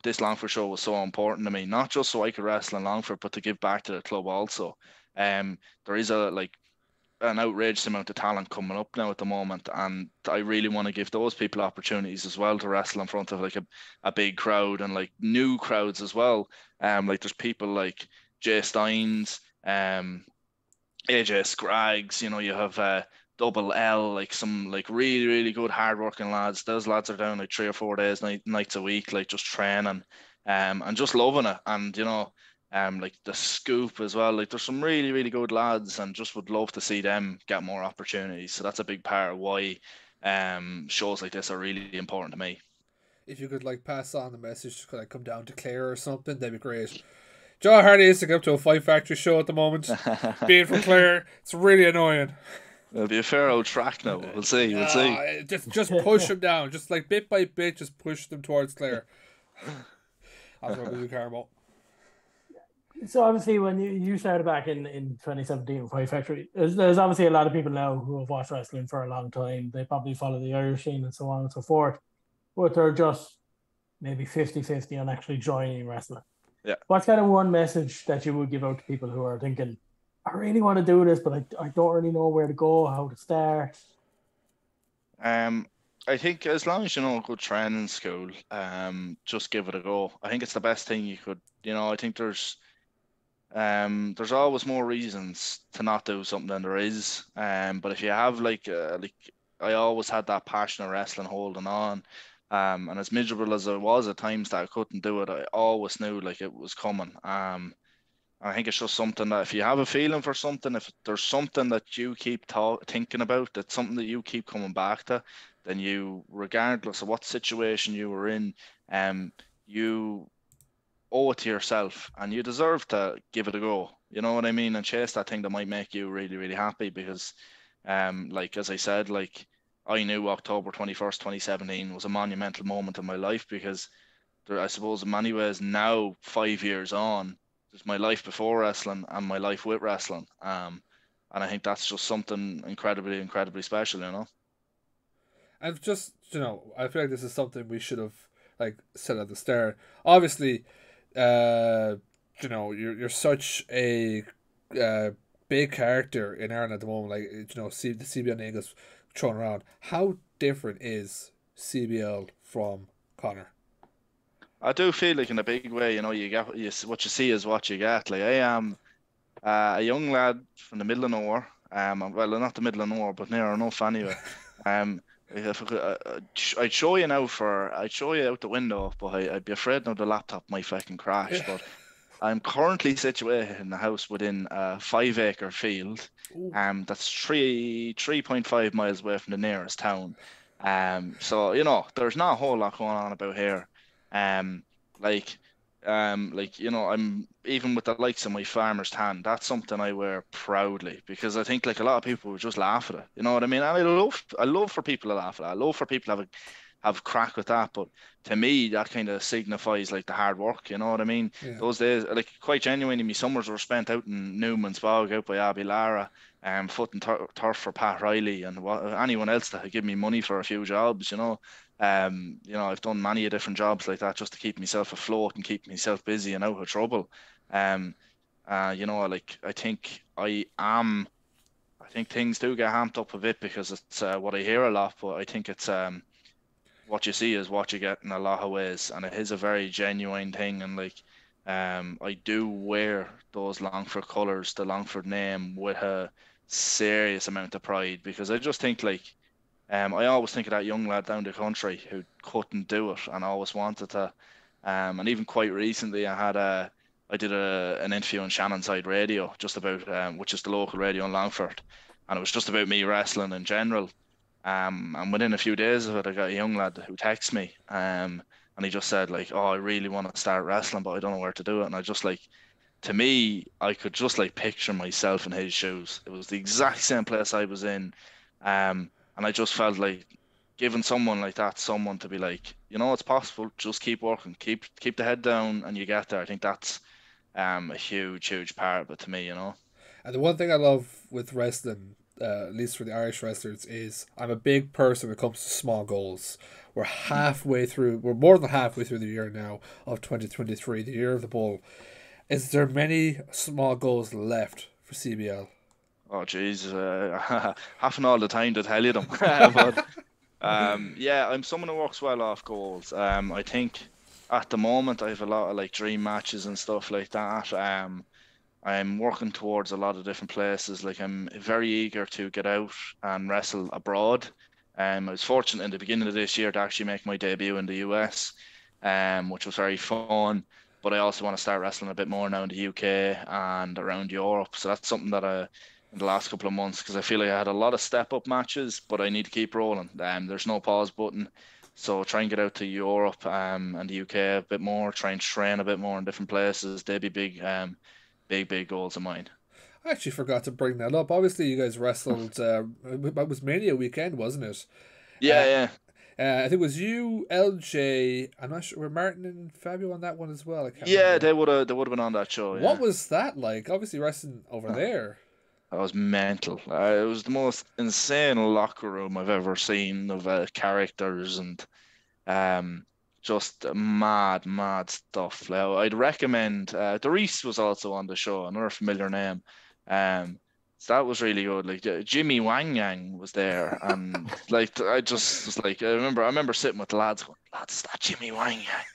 this Longford show was so important to me. Not just so I could wrestle in Longford, but to give back to the club also. There is a like an outrageous amount of talent coming up now at the moment, and I really want to give those people opportunities as well to wrestle in front of like a big crowd and like new crowds as well. Like there's people like Jay Steins, AJ Scraggs, you know, you have Double L, like some like really, really good hardworking lads. Those lads are down like 3 or 4 days, nights a week, like just training, and just loving it. And you know, like the Scoop as well. Like there's some really, really good lads, and just would love to see them get more opportunities. So that's a big part of why shows like this are really important to me. If you could like pass on the message, could I come down to Clare or something? That'd be great. Joe Hardy is to go to a Fight Factory show at the moment. Being from Clare, it's really annoying. It'll be a fair old track now. We'll see. We'll see. Just push them down. Just like bit by bit, just push them towards Clare. That's what we do, Carmo. So obviously when you started back in 2017 with Fight Factory, there's obviously a lot of people now who have watched wrestling for a long time. They probably follow the Irish scene and so on and so forth. But they're just maybe 50-50 on actually joining wrestling. Yeah. What's kind of one message that you would give out to people who are thinking, I really want to do this, but I don't really know where to go, how to start? I think as long as you know a good training school, just give it a go. I think it's the best thing you could, you know, I think there's always more reasons to not do something than there is. But if you have like I always had that passion of wrestling holding on. And as miserable as I was at times that I couldn't do it, I always knew like it was coming. I think it's just something that if you have a feeling for something, if there's something that you keep thinking about, that's something that you keep coming back to, then you, regardless of what situation you were in, you owe it to yourself, and you deserve to give it a go. You know what I mean? And chase that thing that might make you really, really happy. Because, like as I said, like I knew October 21st, 2017 was a monumental moment in my life, because there, I suppose in many ways now, 5 years on, there's my life before wrestling and my life with wrestling. And I think that's just something incredibly, incredibly special, you know. And just, you know, I feel like this is something we should have like said at the start. Obviously, you know, you're such a big character in Ireland at the moment. Like, you know, the CBL name gets thrown around. How different is CBL from Connor? I do feel like in a big way, you know, what you see is what you get. Like I am a young lad from the middle of nowhere. Well, not the middle of nowhere, but near enough anyway. If I could, I'd show you out the window, but I'd be afraid now the laptop might fucking crash. But I'm currently situated in the house within a 5-acre field. That's 3.5 miles away from the nearest town. So you know, there's not a whole lot going on about here. Like like, you know, I'm even with the likes of my farmer's tan, that's something I wear proudly because I think like a lot of people would just laugh at it. You know what I mean? And I love for people to laugh at it. I love for people to have a crack with that. But to me, that kind of signifies like the hard work. You know what I mean? Yeah. Those days, like quite genuinely, my summers were spent out in Newman's Bog, out by Abbey Lara, foot and turf for Pat Riley and anyone else that had given me money for a few jobs. You know, I've done many different jobs like that just to keep myself afloat and keep myself busy and out of trouble. Um, you know, like I think things do get amped up a bit because it's what I hear a lot, but I think it's what you see is what you get in a lot of ways, and it is a very genuine thing. And like, I do wear those Longford colours, the Longford name, with a serious amount of pride because I just think like, I always think of that young lad down the country who couldn't do it and always wanted to. And even quite recently, I did an interview on Shannonside Radio just about, which is the local radio in Longford, and it was just about me wrestling in general. And within a few days of it, I got a young lad who texted me, and he just said like, "Oh, I really want to start wrestling, but I don't know where to do it." And I just like, to me, I could just like picture myself in his shoes. It was the exact same place I was in, and I just felt like giving someone like that someone to be like, you know, it's possible. Just keep working, keep the head down, and you get there. I think that's a huge part of it to me. You know. And the one thing I love with wrestling, at least for the Irish wrestlers, is I'm a big person when it comes to small goals. We're more than halfway through the year now of 2023, the year of the bull. Is there many small goals left for CBL? Oh, jeez, having all the time to tell you them. But yeah, I'm someone who works well off goals. I think at the moment I have a lot of like dream matches and stuff like that. I'm working towards a lot of different places. Like I'm very eager to get out and wrestle abroad. I was fortunate in the beginning of this year to actually make my debut in the US, which was very fun. But I also want to start wrestling a bit more now in the UK and around Europe. So that's something that in the last couple of months, because I feel like I had a lot of step up matches, but I need to keep rolling. There's no pause button. So try and get out to Europe and the UK a bit more, try and train a bit more in different places. They'd be big goals of mine. I actually forgot to bring that up. Obviously, you guys wrestled. It was Mania weekend, wasn't it? Yeah, Uh, yeah. I think it was you, LJ. I'm not sure. Were Martin and Fabio on that one as well? I can't Yeah, remember. they would have been on that show, What yeah. was that like? Obviously, wrestling over there. That was mental. It was the most insane locker room I've ever seen of characters and um just mad stuff. Like, I'd recommend Doris was also on the show, another familiar name. So that was really good. Like Jimmy Wang Yang was there, and like I just was like I remember sitting with the lads going, lads, is that Jimmy Wang Yang?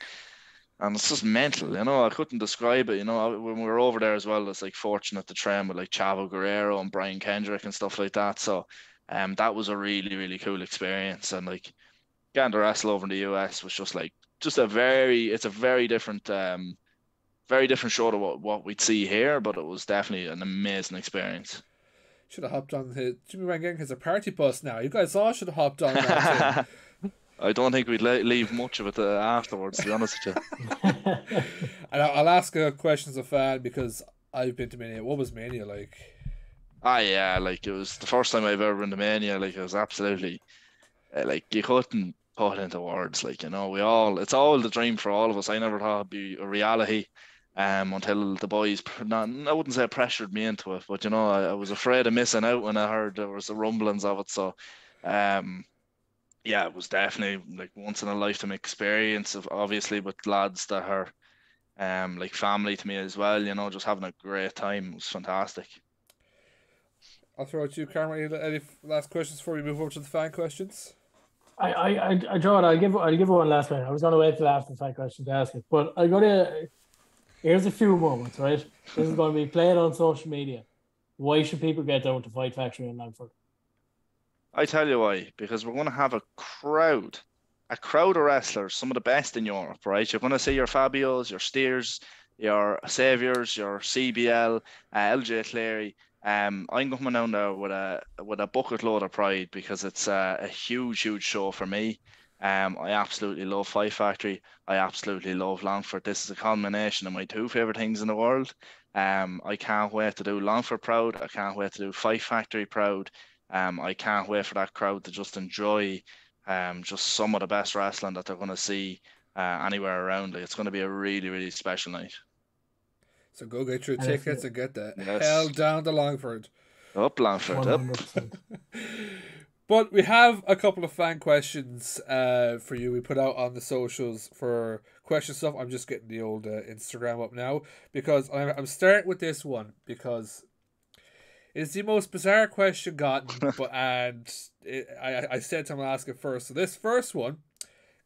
And it's just mental, you know. I couldn't describe it, you know. When we were over there as well, it's like fortunate to train with like Chavo Guerrero and Brian Kendrick and stuff like that. So, that was a really cool experience. And like getting to wrestle over in the US was just like it's a very different show to what we'd see here, but it was definitely an amazing experience. Should have hopped on his. Jimmy Wang Gang has a party bus now. You guys all should have hopped on that thing. I don't think we'd leave much of it afterwards, to be honest with you. And I'll ask a question as a fan because I've been to Mania. What was Mania like? Ah, yeah, like it was the first time I've ever been to Mania. Like it was absolutely like you couldn't put it into words. Like, you know, it's all the dream for all of us. I never thought it'd be a reality, until the boys, not, I wouldn't say pressured me into it, but you know, I was afraid of missing out when I heard there was the rumblings of it. So, um, yeah, it was definitely like once in a lifetime experience of obviously with lads that are like family to me as well, you know, just having a great time. It was fantastic. I'll throw it to you, Carmo. Any last questions before we move over to the fan questions? John, I'll give one last one. I was going to wait till after the fight question to ask it, but here's a few moments, right? This is going to be played on social media. Why should people get down to Fight Factory in Longford? I tell you why, because we're going to have a crowd of wrestlers, some of the best in Europe, right? You're going to see your Fabios, your Steers, your Saviors, your CBL, LJ Cleary. I'm coming down there with a bucket load of pride because it's a huge show for me. I absolutely love Five Factory. I absolutely love Longford. This is a combination of my two favorite things in the world. I can't wait to do Longford proud. I can't wait to do Five Factory proud. I can't wait for that crowd to just enjoy just some of the best wrestling that they're going to see anywhere around. Like, it's going to be a really, really special night. So go get your And if tickets you, and get the Yes. hell down to Longford. Up Longford, up. 100%. But we have a couple of fan questions for you. We put out on the socials for question stuff. I'm just getting the old Instagram up now because I'm starting with this one because it's the most bizarre question gotten. I said to him I'll ask it first. So this first one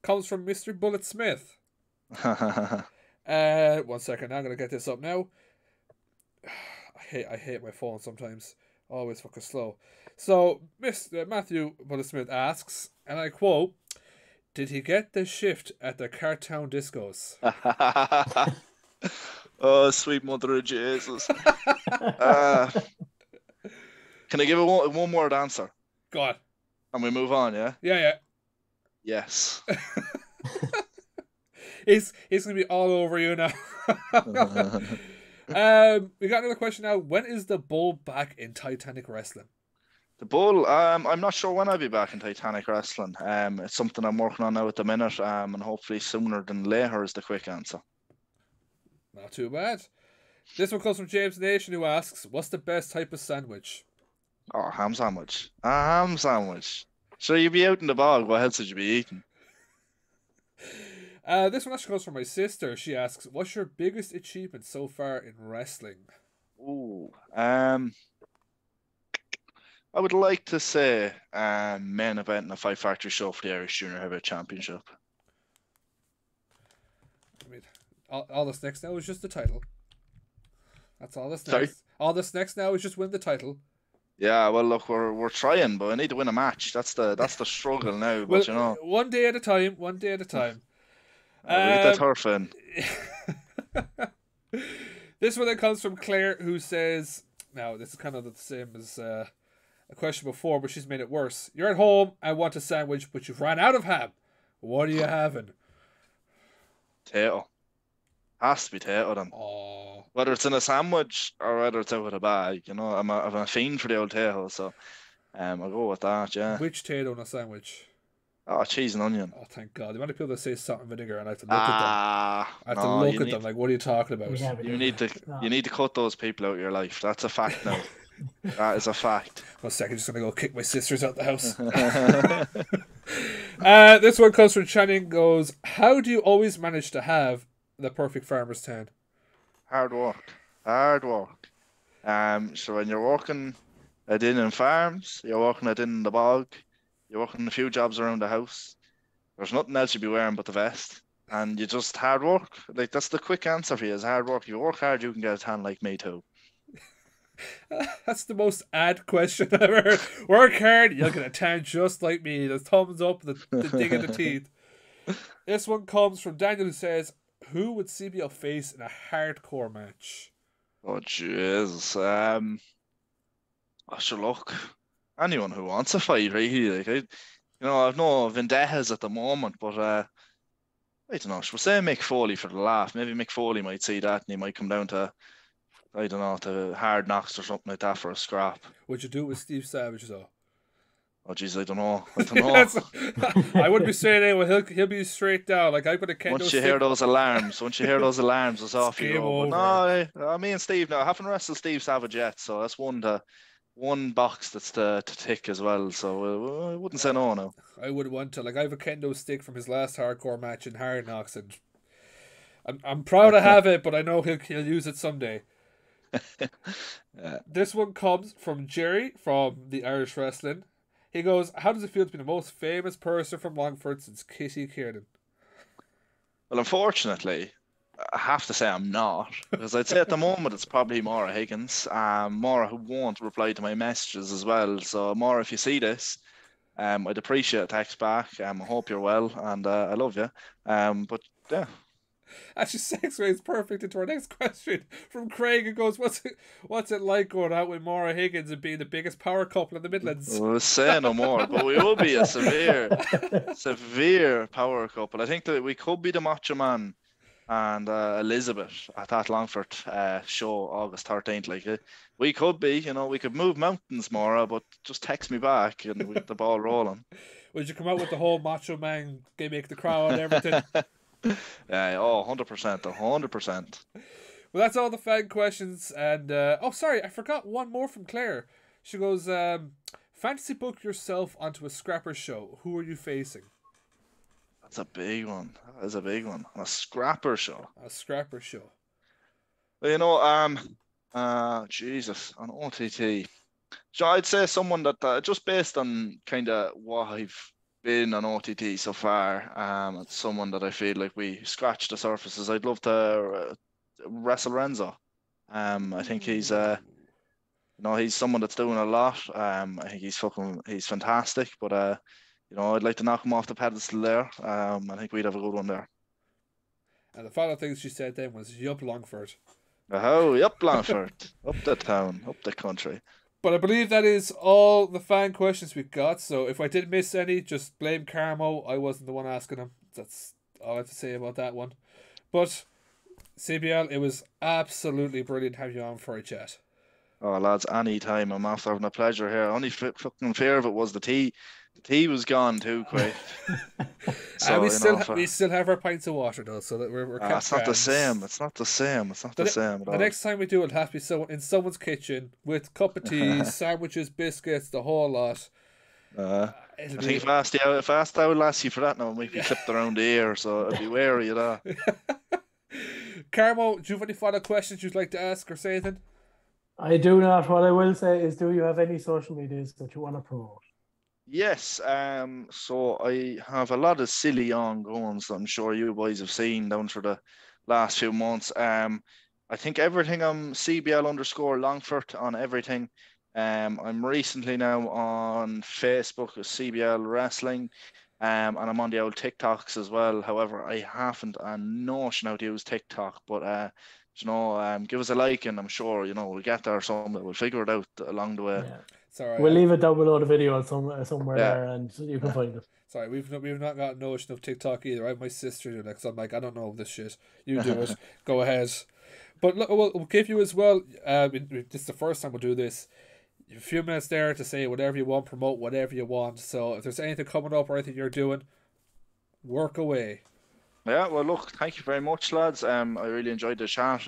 comes from Mr. Bullet Smith. 1 second. I'm gonna get this up now. I hate my phone sometimes. Always fucking slow. So Mr. Matthew Bullet Smith asks, and I quote, "Did he get the shift at the Cartown Discos?" Oh, sweet mother of Jesus. Can I give a one word answer? Go on. And we move on, yeah? Yeah. Yes. He's gonna be all over you now. We got another question now. When is the Bull back in Titanic Wrestling? The Bull, I'm not sure when I'll be back in Titanic Wrestling. It's something I'm working on now at the minute, and hopefully sooner than later is the quick answer. Not too bad. This one comes from James Nation, who asks, "What's the best type of sandwich?" Oh, ham sandwich. A ham sandwich. Sure, you'd be out in the bog. What else would you be eating? This one actually comes from my sister. She asks, "What's your biggest achievement so far in wrestling?" Ooh, I would like to say main event in a Five Factory show for the Irish Junior Heavyweight Championship. I mean, all this next now is just the title. That's all this next. Sorry? All this next now is just win the title. Yeah, well, look, we're trying, but I need to win a match. That's the struggle now. But Well, you know, one day at a time. One day at a time. we'll get that turf in. This one that comes from Claire, who says, now this is kind of the same as a question before, but she's made it worse. "You're at home and want a sandwich, but you've ran out of ham. What are you having?" Potato. Has to be potato then. Oh, Whether it's in a sandwich or whether it's out of a bag, you know, I'm a fiend for the old potato, so I'll go with that. Yeah. which potato in a sandwich? Oh, cheese and onion. Oh, thank God. The amount of people that say salt and vinegar, and I have to look at them. I have to No, look you at need, them like, what are you talking about? We have it you in need there. to No. you need to cut those people out of your life. That's a fact now. That is a fact. 1 second, just gonna go kick my sisters out the house. This one comes from Channing. Goes, "How do you always manage to have the perfect farmer's tan?" Hard work. Hard work. So when you're working at in farms, you're working at in the bog, you're working a few jobs around the house. There's nothing else you'd be wearing but the vest. And you just hard work. Like, that's the quick answer for you, is hard work. If you work hard, you can get a tan like me too. That's the most ad question I've ever heard. Work hard, you'll get a tan just like me. The thumbs up, the dig in the teeth. This one comes from Daniel, who says, "Who would CBL face in a hardcore match?" Oh, Jesus. I should look. Anyone who wants a fight, really. Like, I've no vendettas at the moment, but I don't know. We'll say Mick Foley for the laugh. Maybe Mick Foley might see that and he might come down to, I don't know, to Hard Knocks or something like that for a scrap. Would you do it with Steve Savage, though? Oh, jeez, I don't know. I don't know. I wouldn't be saying anyway. He'll be straight down. Like, I put a kendo Once you stick. hear those alarms, it's off you game go. But over. no, me and Steve, no, I haven't wrestled Steve Savage yet, so that's one box that's to tick as well. So I wouldn't say no now. I would want to. Like, I have a kendo stick from his last hardcore match in Hard Knocks, and I'm proud to have it, but I know he'll use it someday. Yeah. This one comes from Jerry from the Irish Wrestling. He goes, "How does it feel to be the most famous person from Longford since Kitty Kiernan?" Well, unfortunately, I have to say I'm not, because I'd say at the moment it's probably Maura Higgins. Maura, who won't reply to my messages as well. So Maura, if you see this, I'd appreciate a text back. I hope you're well, and I love you. But yeah. Actually, segues perfect into our next question from Craig. It goes, what's it like going out with Maura Higgins and being the biggest power couple in the Midlands? We'll say no more, but we will be a severe power couple. I think that we could be the Macho Man and Elizabeth at that Longford show August 13th. Like we could be, we could move mountains, Maura, but just text me back and we get the ball rolling. Would you come out with the whole Macho Man gimmick, the crowd, everything? Yeah, 100%, 100%. Well, that's all the fan questions. And sorry, I forgot one more from Claire. She goes, fantasy book yourself onto a scrapper show. Who are you facing? That's a big one. That is a big one. A scrapper show. A scrapper show. Well, Jesus, on OTT. So I'd say someone that just based on kind of what I've been on OTT so far, it's someone that I feel like we scratched the surfaces. I'd love to wrestle Renzo. I think he's he's someone that's doing a lot. I think he's fantastic, but I'd like to knock him off the pedestal there. I think we'd have a good one there. And the final thing she said then was, yup, Longford. Oh, yup, Longford. Up the town, up the country. But I believe that is all the fan questions we got. So if I did miss any, just blame Carmo. I wasn't the one asking him. That's all I have to say about that one. But CBL, it was absolutely brilliant having you on for a chat. Oh, lads, any time. I'm after having a pleasure here. Only fucking fear of it was the tea. The tea was gone too quick. So we still have our pints of water though, so that we're kept it's not the same. It's not the same. It's not the same at all. The next time we do it, have to be in someone's kitchen with cup of tea, sandwiches, biscuits, the whole lot. I think if I asked I would ask you for that now, it might be clipped around the ear, so I'd be wary of that. Carmo, do you have any final questions you'd like to ask or say anything? I do not. What I will say is, do you have any social medias that you want to promote? Yes, so I have a lot of silly ongoings that I'm sure you boys have seen down for the last few months. I think everything I'm CBL _Longford on everything. I'm recently now on Facebook as CBL Wrestling, and I'm on the old TikToks as well. However, I haven't a notion how to use TikTok, but give us a like, and I'm sure we'll get there somewhere. We'll figure it out along the way. Yeah. Sorry, we'll leave it down below the video somewhere there, and you can find it. Sorry, we've not got a notion of TikTok either. I have my sister doing it, because I'm like, I don't know this shit. You do it. Go ahead. But look, we'll give you as well. This is the first time we'll do this. A few minutes there to say whatever you want, promote whatever you want. So if there's anything coming up or anything you're doing, work away. Yeah, well, look, thank you very much, lads. I really enjoyed the chat.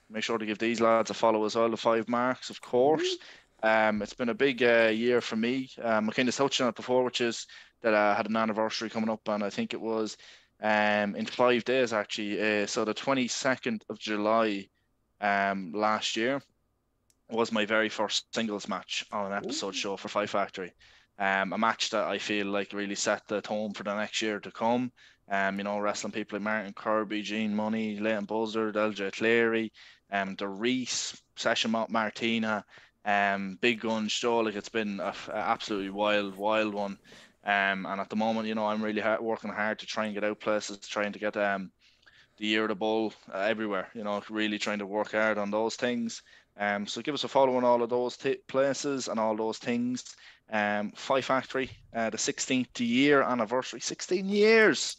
Make sure to give these lads a follow as well, the 5Marks, of course. It's been a big year for me. I kind of touched on it before, which is that I had an anniversary coming up, and I think it was in 5 days, actually. So the 22nd of July last year was my very first singles match on an episode show for Five Factory. A match that I feel like really set the tone for the next year to come. Wrestling people like Martin Kirby, Gene Money, Leighton Buzzard, LJ Cleary, the Reese, Session Martina, Big Gun show. Like, it's been an absolutely wild one. And at the moment, I'm really working hard to try and get out places, trying to get the Year of the Bull everywhere. Really trying to work hard on those things. So give us a follow on all of those places and all those things. Five Factory, the 16th year anniversary, 16 years,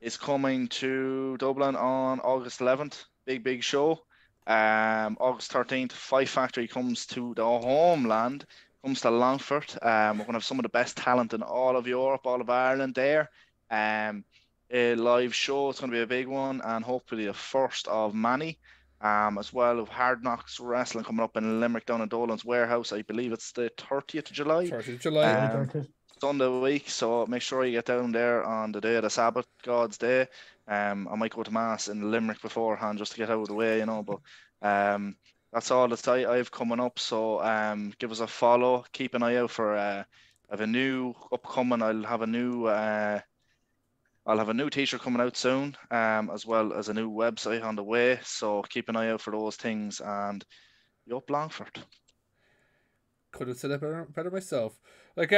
is coming to Dublin on August 11th. Big show. August 13th, Five Factory comes to the homeland, comes to Longford. We're going to have some of the best talent in all of Europe, all of Ireland there. A live show. It's going to be a big one, and hopefully the first of many. As well of Hard Knocks Wrestling coming up in Limerick down in Dolan's Warehouse. I believe it's the 30th of July. 30th of July. Sunday week, so make sure you get down there on the day of the Sabbath, God's Day. I might go to Mass in Limerick beforehand just to get out of the way, but that's all that I've coming up. So give us a follow. Keep an eye out for I have a new upcoming. I'll have a new t-shirt coming out soon, as well as a new website on the way. So keep an eye out for those things, and yup, Longford. Could have said it better myself. Like,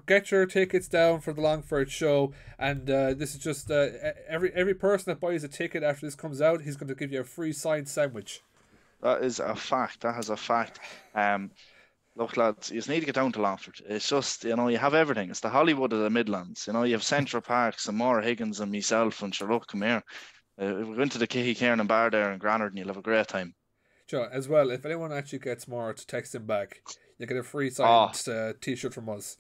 get your tickets down for the Longford show, and this is just every person that buys a ticket after this comes out, he's going to give you a free signed sandwich. That is a fact. That is a fact. Look, lads, you just need to get down to Longford. It's just, you have everything. It's the Hollywood of the Midlands. You have Central Park, some more Higgins and myself, and sure, look, come here. We're going to the Kihie Kiernan bar there in Granard, and you'll have a great time. Sure, as well, if anyone actually gets more to text him back, you get a free signed t-shirt from us.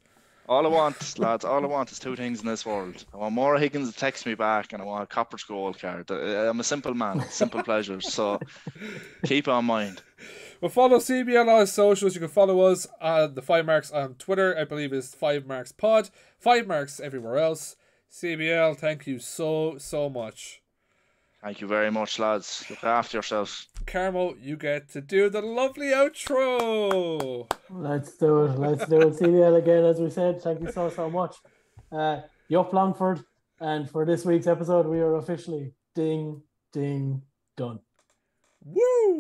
All I want, lads, is two things in this world. I want Maura Higgins to text me back, and I want a Copper's Gold card. I'm a simple man, simple pleasures, so keep on mind. Well, follow CBL on all his socials. You can follow us on the 5Marks on Twitter. I believe it's 5MarksPod. 5Marks everywhere else. CBL, thank you so much. Thank you very much, lads. Look after yourselves. Carmo, you get to do the lovely outro. Let's do it. CBL again, as we said. Thank you so much. Yup, Longford. And for this week's episode, we are officially ding, done. Woo!